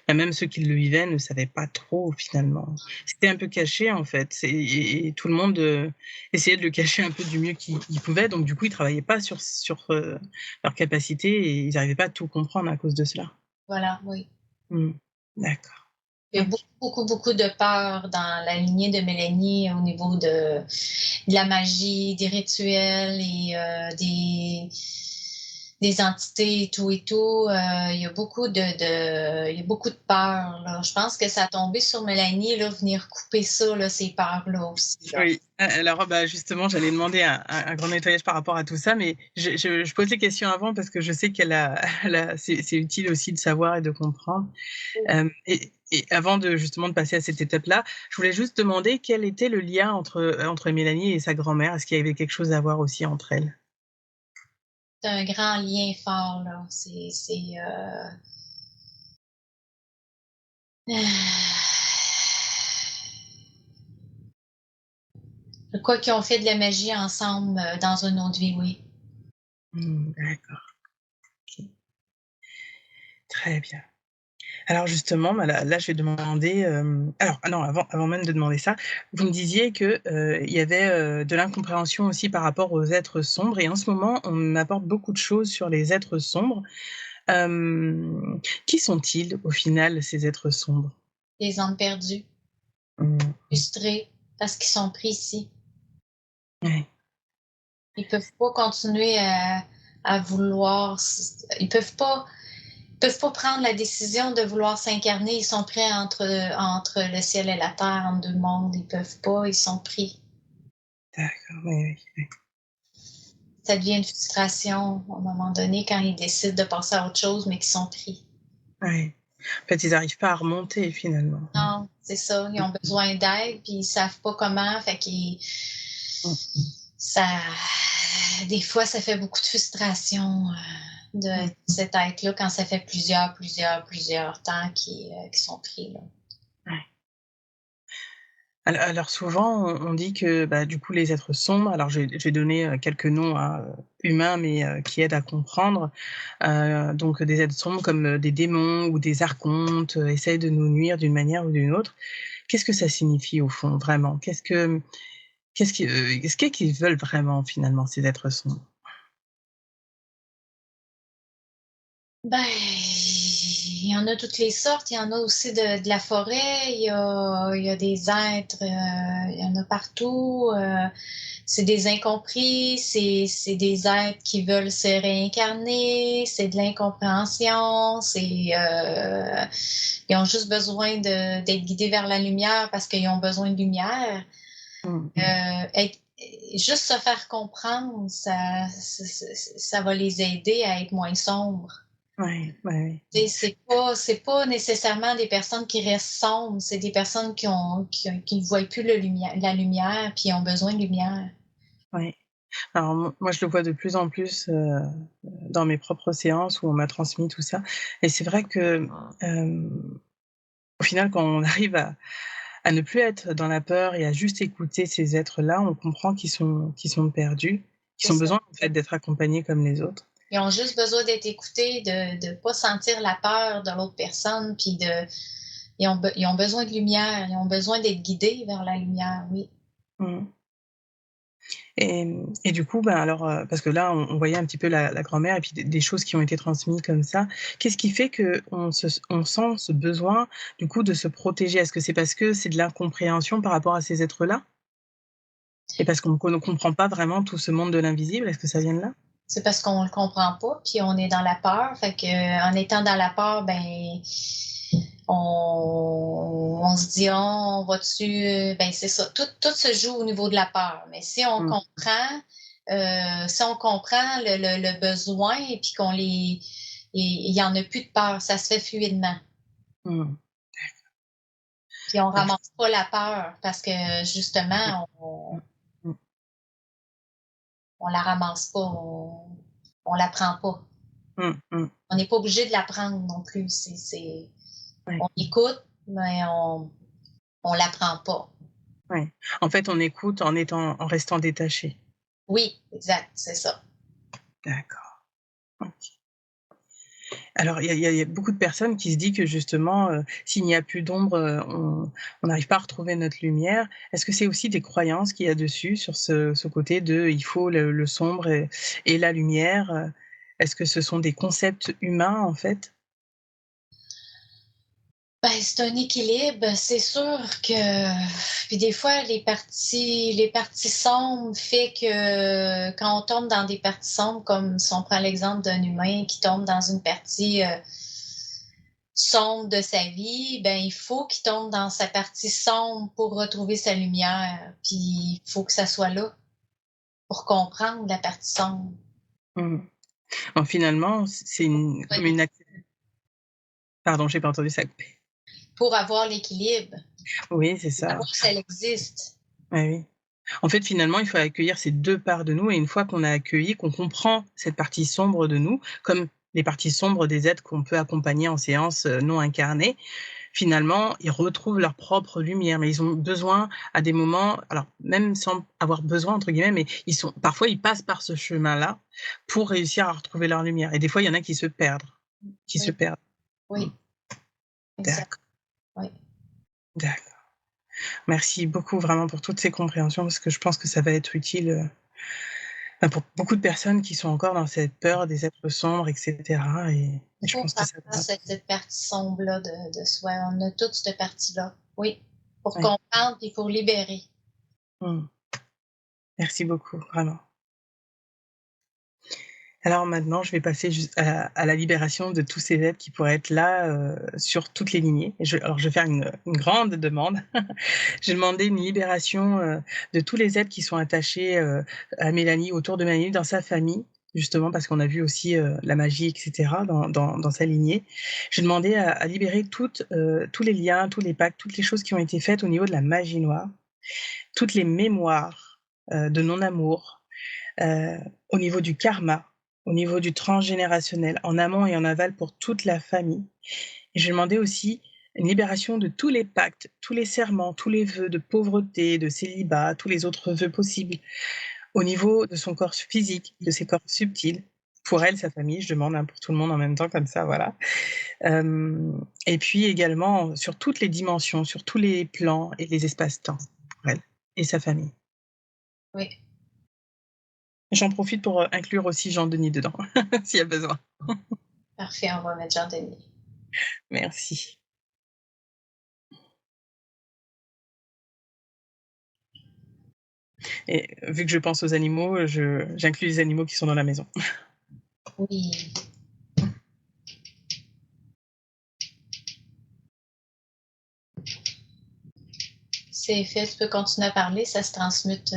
Speaker 1: même ceux qui le vivaient ne savaient pas trop finalement. C'était un peu caché en fait, et tout le monde, essayait de le cacher un peu du mieux qu'il pouvait, donc du coup, ils travaillaient pas sur leurs capacités et ils arrivaient pas à tout comprendre à cause de cela.
Speaker 2: Voilà, oui.
Speaker 1: Mmh. D'accord.
Speaker 2: Il y a
Speaker 1: OK.
Speaker 2: beaucoup, beaucoup, beaucoup de peur dans la lignée de Mélanie au niveau de la magie, des rituels et des entités et tout. Il y a beaucoup il y a beaucoup de peur, là. Je pense que ça a tombé sur Mélanie, là, venir couper ça, là, ces peurs-là aussi, là.
Speaker 1: Oui, alors, justement, j'allais demander un grand nettoyage par rapport à tout ça, mais je pose les questions avant parce que je sais qu'elle a elle a c'est utile aussi de savoir et de comprendre. Et avant de justement de passer à cette étape-là, je voulais juste demander quel était le lien entre Mélanie et sa grand-mère? Est-ce qu'il y avait quelque chose à voir aussi entre elles?
Speaker 2: C'est un grand lien fort, là. Quoi qu'ils ont fait de la magie ensemble dans une autre vie, oui.
Speaker 1: Mmh, d'accord, OK. Très bien. Alors justement, là, je vais demander, alors non, avant même de demander ça, vous me disiez que, il y avait, de l'incompréhension aussi par rapport aux êtres sombres, et en ce moment, on m'apporte beaucoup de choses sur les êtres sombres. Qui sont-ils au final, ces êtres sombres?
Speaker 2: Les âmes perdues,
Speaker 1: Mmh.
Speaker 2: frustrées parce qu'ils sont pris ici.
Speaker 1: Ouais,
Speaker 2: Ils peuvent pas continuer à vouloir. Ils peuvent pas prendre la décision de vouloir s'incarner. Ils sont pris entre le ciel et la terre, entre deux mondes. Ils peuvent pas. Ils sont pris.
Speaker 1: d'accord, oui, oui, oui.
Speaker 2: Ça devient une frustration à un moment donné quand ils décident de passer à autre chose, mais qu'ils sont pris.
Speaker 1: Ouais. En fait, ils n'arrivent pas à remonter finalement.
Speaker 2: Non, c'est ça. Ils ont besoin d'aide, puis ils savent pas comment. Fait qu'ils
Speaker 1: Mmh mh.
Speaker 2: ça, des fois, ça fait beaucoup de frustration de
Speaker 1: Mmh.
Speaker 2: cet être-là quand ça fait plusieurs temps qu'ils sont pris là.
Speaker 1: Ouais. Alors souvent, on dit que, du coup, les êtres sombres, alors je vais donner, quelques noms, hein, humains, mais qui aident à comprendre. Donc des êtres sombres comme, des démons ou des archontes, essayent de nous nuire d'une manière ou d'une autre. Qu'est-ce que ça signifie au fond, vraiment? Qu'est-ce qu'ils veulent vraiment finalement, ces êtres sombres?
Speaker 2: Ben, il y en a toutes les sortes. Il y en a aussi de la forêt. Il y a des êtres, il y en a partout. C'est des incompris. C'est des êtres qui veulent se réincarner. C'est de l'incompréhension. Ils ont juste besoin d'être guidés vers la lumière parce qu'ils ont besoin de lumière.
Speaker 1: Mmh mh.
Speaker 2: Être, juste se faire comprendre, ça va les aider à être moins sombres.
Speaker 1: Ouais, ouais, ouais.
Speaker 2: C'est pas nécessairement des personnes qui restent sombres, c'est des personnes qui ne voient plus la lumière, puis ont besoin de lumière.
Speaker 1: Ouais. Alors moi, je le vois de plus en plus, dans mes propres séances où on m'a transmis tout ça, et c'est vrai que, hem, au final, quand on arrive à ne plus être dans la peur et à juste écouter ces êtres-là, on comprend qu'ils sont perdus, qu'ils
Speaker 2: C'est
Speaker 1: ont
Speaker 2: ça.
Speaker 1: besoin, en fait, d'être accompagnés comme les autres.
Speaker 2: Ils ont juste besoin d'être écoutés, de pas sentir la peur de l'autre personne, puis ils ont besoin de lumière, ils ont besoin d'être guidés vers la lumière, oui.
Speaker 1: Mmh. Et du coup, alors, parce que là, on voyait un petit peu la grand-mère et puis des choses qui ont été transmises comme ça. Qu'est-ce qui fait qu'on sent ce besoin, du coup, de se protéger? Est-ce que c'est parce que c'est de l'incompréhension par rapport à ces êtres-là? Et parce qu'on ne comprend pas vraiment tout ce monde de l'invisible? Est-ce que ça vient de là?
Speaker 2: C'est parce qu'on le comprend pas, puis on est dans la peur. Fait que en étant dans la peur, ben on se dit: «Ah, on va-tu» ben, c'est ça, tout se joue au niveau de la peur. Mais
Speaker 1: Mmh.
Speaker 2: si on comprend le besoin et puis qu'on les il y en a plus de peur, ça se fait fluidement.
Speaker 1: Mmh.
Speaker 2: Puis on
Speaker 1: Alors
Speaker 2: ramasse pas la peur parce que
Speaker 1: mmh,
Speaker 2: justement,
Speaker 1: mmh, mmh.
Speaker 2: on la ramasse pas, on la prend pas.
Speaker 1: Mmh, mmh.
Speaker 2: On n'est pas obligé de la prendre non plus.
Speaker 1: Ouais.
Speaker 2: On écoute, mais on l'apprend pas.
Speaker 1: Ouais. En fait, on écoute en restant détaché.
Speaker 2: Oui, exact, c'est ça.
Speaker 1: D'accord. OK. Alors il y a beaucoup de personnes qui se disent que justement, s'il n'y a plus d'ombre, on n'arrive pas à retrouver notre lumière. Est-ce que c'est aussi des croyances qu'il y a dessus, sur ce côté de il faut le sombre et la lumière? Est-ce que ce sont des concepts humains, en fait?
Speaker 2: Ben, c'est un équilibre, c'est sûr que puis des fois les parties sombres fait que quand on tombe dans des parties sombres, comme si on prend l'exemple d'un humain qui tombe dans une partie, sombre de sa vie, ben, il faut qu'il tombe dans sa partie sombre pour retrouver sa lumière, puis il faut que ça soit là pour comprendre la partie sombre.
Speaker 1: Mmh. Donc finalement, c'est une
Speaker 2: Ouais,
Speaker 1: comme une ac pardon, j'ai pas entendu, ça a coupé.
Speaker 2: pour avoir l'équilibre,
Speaker 1: Oui, c'est ça.
Speaker 2: savoir que ça existe.
Speaker 1: Ouais, oui. En fait, finalement, il faut accueillir ces 2 parts de nous et une fois qu'on a accueilli, qu'on comprend cette partie sombre de nous, comme les parties sombres des êtres qu'on peut accompagner en séance, non incarnés, finalement, ils retrouvent leur propre lumière. Mais ils ont besoin à des moments, alors même sans avoir «besoin» entre guillemets, mais parfois ils passent par ce chemin-là pour réussir à retrouver leur lumière et des fois, il y en a qui se perdent, qui se
Speaker 2: Oui,
Speaker 1: perdent. Mmh.
Speaker 2: oui, exact,
Speaker 1: D'accord,
Speaker 2: oui.
Speaker 1: d'accord. Merci beaucoup vraiment pour toutes ces compréhensions parce que je pense que ça va être utile, bah, pour beaucoup de personnes qui sont encore dans cette peur des êtres sombres et cetera et
Speaker 2: Il
Speaker 1: je
Speaker 2: faut
Speaker 1: pense que
Speaker 2: faire
Speaker 1: ça va
Speaker 2: face à cette partie sombre-là de soi. On a toute cette partie-là. Oui, pour
Speaker 1: ouais.
Speaker 2: comprendre et pour libérer.
Speaker 1: Mmh. Merci beaucoup, vraiment. Alors maintenant, je vais passer jus à la libération de tous ces êtres qui pourraient être là, sur toutes les lignées. Je vais faire une grande demande. J'ai demandé une libération, de tous les êtres qui sont attachés, à Mélanie, autour de Mélanie, dans sa famille, justement parce qu'on a vu aussi, la magie et cetera dans sa lignée. J'ai demandé à libérer tous les liens, tous les pactes, toutes les choses qui ont été faites au niveau de la magie noire, toutes les mémoires, de non-amour, heu, au niveau du karma, au niveau du transgénérationnel, en amont et en aval pour toute la famille. Et j'ai demandé aussi une libération de tous les pactes, tous les serments, tous les vœux de pauvreté, de célibat, tous les autres vœux possibles, au niveau de son corps physique, de ses corps subtils. Pour elle, sa famille, je demande, hein, pour tout le monde en même temps comme ça, voilà. Et puis également sur toutes les dimensions, sur tous les plans et les espaces-temps pour elle et sa famille.
Speaker 2: Oui,
Speaker 1: J'en profite pour, inclure aussi Jean-Denis dedans, s'il y a besoin.
Speaker 2: parfait, on va mettre Jean-Denis.
Speaker 1: Merci. Et vu que je pense aux animaux, j'inclus les animaux qui sont dans la maison.
Speaker 2: Oui, c'est fait, tu peux continuer à parler, ça se transmute,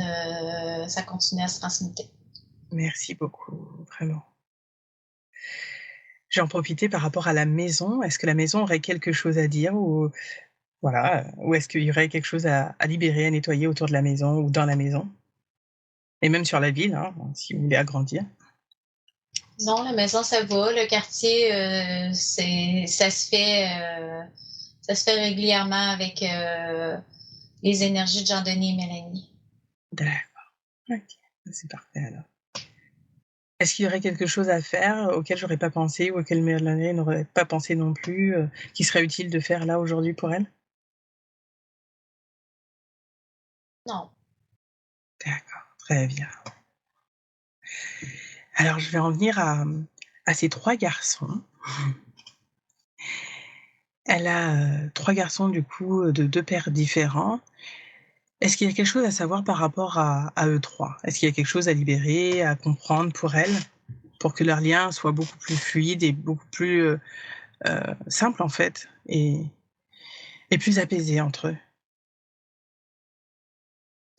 Speaker 2: ça continue à se transmuter.
Speaker 1: Merci beaucoup, vraiment. J'en profitais par rapport à la maison. Est-ce que la maison aurait quelque chose à dire ou voilà, ou est-ce qu'il y aurait quelque chose à libérer, à nettoyer autour de la maison ou dans la maison? Et même sur la ville, hein, si vous voulez agrandir.
Speaker 2: Non, la maison, ça va. Le quartier, ça se fait régulièrement avec les énergies de Jean-Denis et Mélanie.
Speaker 1: D'accord, OK, c'est parfait alors. Est-ce qu'il y aurait quelque chose à faire auquel j'aurais pas pensé ou auquel Mélanie n'aurait pas pensé non plus, qui serait utile de faire là aujourd'hui pour elle?
Speaker 2: Non.
Speaker 1: D'accord, très bien. Alors je vais en venir à ces 3 garçons. Elle a, 3 garçons du coup, de 2 pères différents. Est-ce qu'il y a quelque chose à savoir par rapport à eux 3? Est-ce qu'il y a quelque chose à libérer, à comprendre pour elle? Pour que leur lien soit beaucoup plus fluide et beaucoup plus, simple en fait et plus apaisé entre eux?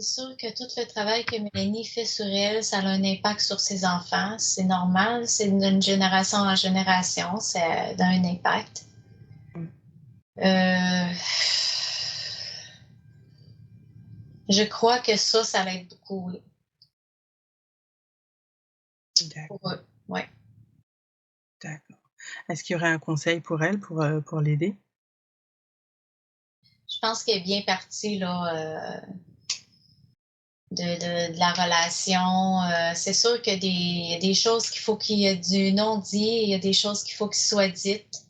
Speaker 2: C'est sûr que tout le travail que Mélanie fait sur elle, ça a un impact sur ses enfants. C'est normal, c'est d'une génération en génération, ça a un impact.
Speaker 1: Mmh,
Speaker 2: Euh, je crois que ça l'aide beaucoup, oui, pour
Speaker 1: d'accord,
Speaker 2: eux. Ouais.
Speaker 1: d'accord. Est-ce qu'il y aurait un conseil pour elle pour l'aider?
Speaker 2: Je pense qu'elle est bien partie là, de la relation. C'est sûr qu'il y a des choses qu'il faut qu'il y ait du non-dit et il y a des choses qu'il faut qu'il soit dites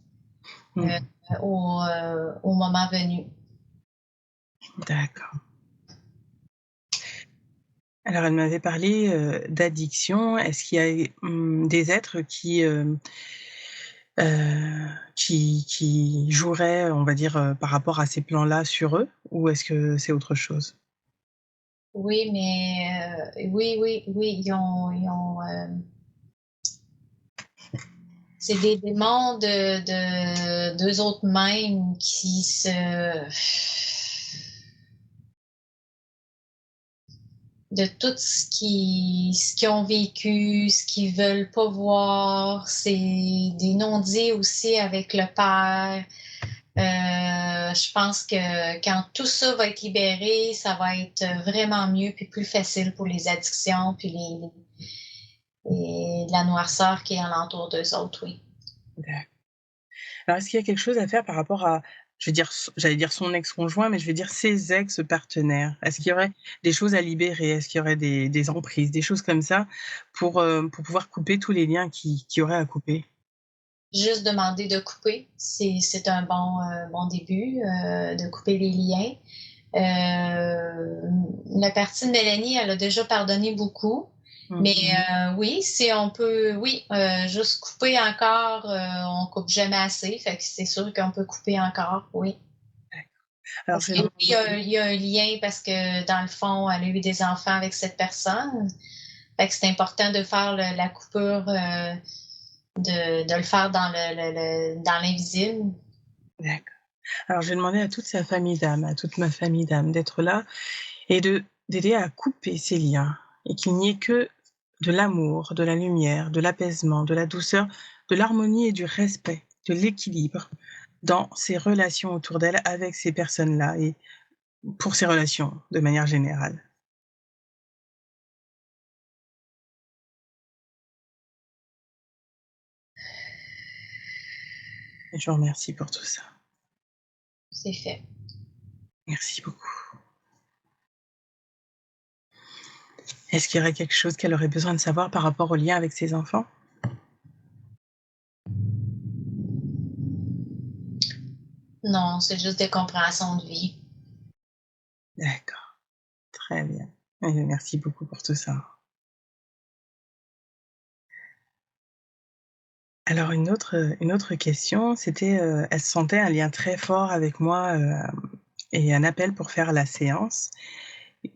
Speaker 2: euh,
Speaker 1: Mmh.
Speaker 2: au moment venu.
Speaker 1: D'accord. Alors elle m'avait parlé, d'addiction. Est-ce qu'il y a, des êtres qui joueraient, on va dire, par rapport à ces plans-là sur eux? Ou est-ce que c'est autre chose?
Speaker 2: Oui, mais oui, oui, oui, c'est des démons d'eux autres mêmes qui de tout ce qu'ils ont vécu, ce qu'ils veulent pas voir, c'est des non-dits aussi avec le père. Je pense que quand tout ça va être libéré, ça va être vraiment mieux puis plus facile pour les addictions puis et la noirceur qui est alentour d'eux autres, oui.
Speaker 1: D'accord. Alors est-ce qu'il y a quelque chose à faire par rapport à, je veux dire, j'allais dire son ex-conjoint, mais je vais dire ses ex-partenaires? Est-ce qu'il y aurait des choses à libérer? Est-ce qu'il y aurait des emprises, des choses comme ça pour pouvoir couper tous les liens qu'il y aurait à couper?
Speaker 2: Juste demander de couper, c'est un bon début, de couper les liens. La partie de Mélanie, elle a déjà pardonné beaucoup.
Speaker 1: Mmh.
Speaker 2: Mais oui, si on peut, oui, juste couper encore, on coupe jamais assez. Fait que c'est sûr qu'on peut couper encore, oui.
Speaker 1: Alors
Speaker 2: Parce
Speaker 1: je vais
Speaker 2: que oui,
Speaker 1: demander
Speaker 2: il y a un lien parce que dans le fond, elle a eu des enfants avec cette personne. Fait que c'est important de faire la coupure, de le faire dans l'invisible.
Speaker 1: d'accord. Alors je vais demander à toute sa famille d'âmes, à toute ma famille d'âmes d'être là et d'aider à couper ces liens et qu'il n'y ait que de l'amour, de la lumière, de l'apaisement, de la douceur, de l'harmonie et du respect, de l'équilibre dans ces relations autour d'elle avec ces personnes-là et pour ces relations de manière générale. Et je vous remercie pour tout ça.
Speaker 2: C'est fait.
Speaker 1: Merci beaucoup. Est-ce qu'il y aurait quelque chose qu'elle aurait besoin de savoir par rapport au lien avec ses enfants?
Speaker 2: Non, c'est juste des compréhensions de vie.
Speaker 1: D'accord, très bien. Et merci beaucoup pour tout ça. Alors une autre question, c'était, elle sentait un lien très fort avec moi, et un appel pour faire la séance.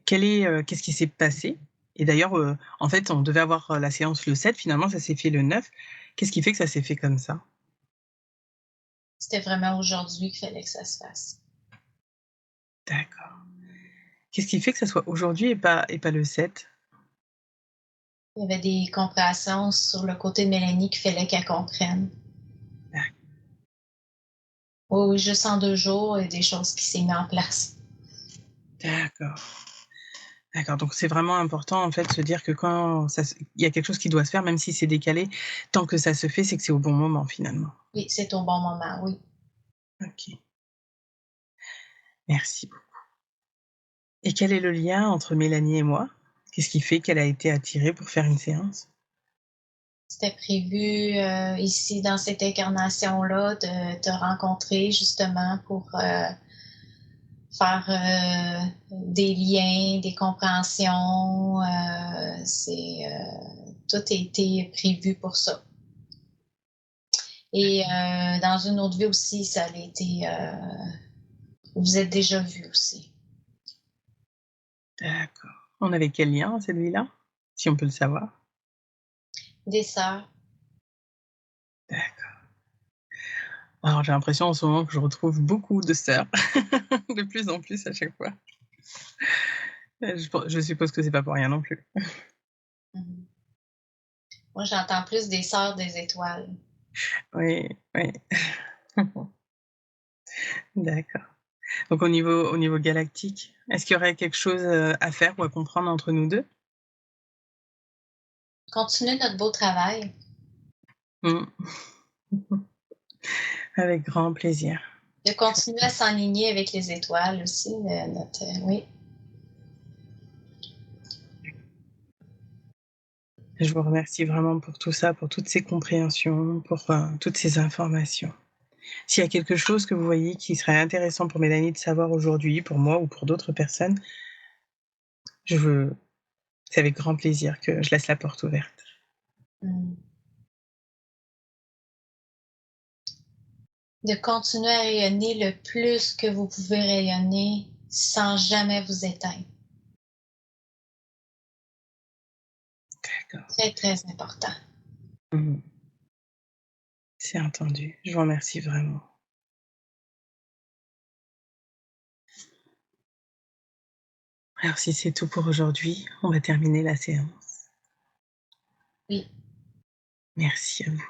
Speaker 1: Qu'est-ce qui s'est passé? Et d'ailleurs, en fait, on devait avoir, la séance le 7, finalement ça s'est fait le 9. Qu'est-ce qui fait que ça s'est fait comme ça?
Speaker 2: C'était vraiment aujourd'hui qu'il fallait que ça se fasse.
Speaker 1: D'accord. Qu'est-ce qui fait que ça soit aujourd'hui et pas le 7?
Speaker 2: Il y avait des compréhensions sur le côté de Mélanie qu'il fallait qu'elle comprenne.
Speaker 1: D'ac
Speaker 2: Oui, oui, juste en 2 jours, il y a des choses qui s'est mis en place.
Speaker 1: d'accord. D'accord, donc c'est vraiment important, en fait, de se dire que quand ça se il y a quelque chose qui doit se faire, même si c'est décalé, tant que ça se fait, c'est que c'est au bon moment, finalement.
Speaker 2: Oui, c'est au bon moment, oui.
Speaker 1: OK, merci beaucoup. Et quel est le lien entre Mélanie et moi? Qu'est-ce qui fait qu'elle a été attirée pour faire une séance?
Speaker 2: C'était prévu, ici dans cette incarnation-là de te rencontrer justement pour, faire, des liens, des compréhensions, tout a été prévu pour ça. Et dans une autre vie aussi, ça a été, vous êtes déjà vus aussi.
Speaker 1: D'accord. On avait quel lien, celui-là? Si on peut le savoir?
Speaker 2: Des sœurs.
Speaker 1: D'accord. Alors j'ai l'impression en ce moment que je retrouve beaucoup de sœurs, de plus en plus à chaque fois. Je suppose que c'est pas pour rien non plus.
Speaker 2: Mmh. Moi, j'entends plus des sœurs des étoiles.
Speaker 1: Oui, oui. D'accord. Donc au niveau galactique, est-ce qu'il y aurait quelque chose, à faire ou à comprendre entre nous 2?
Speaker 2: Continuez notre beau travail.
Speaker 1: Mmh. Avec grand plaisir.
Speaker 2: De
Speaker 1: Je vous
Speaker 2: continuer à s'enligner avec les étoiles aussi, oui.
Speaker 1: je vous remercie vraiment pour tout ça, pour toutes ces compréhensions, pour, toutes ces informations. S'il y a quelque chose que vous voyez qui serait intéressant pour Mélanie de savoir aujourd'hui, pour moi ou pour d'autres personnes, je veux c'est avec grand plaisir que je laisse la porte ouverte.
Speaker 2: Mm. De continuer à rayonner le plus que vous pouvez rayonner sans jamais vous éteindre.
Speaker 1: D'accord.
Speaker 2: Très, très important.
Speaker 1: Mmh. C'est entendu. Je vous remercie vraiment. Alors si c'est tout pour aujourd'hui, on va terminer la séance.
Speaker 2: Oui.
Speaker 1: Merci à vous.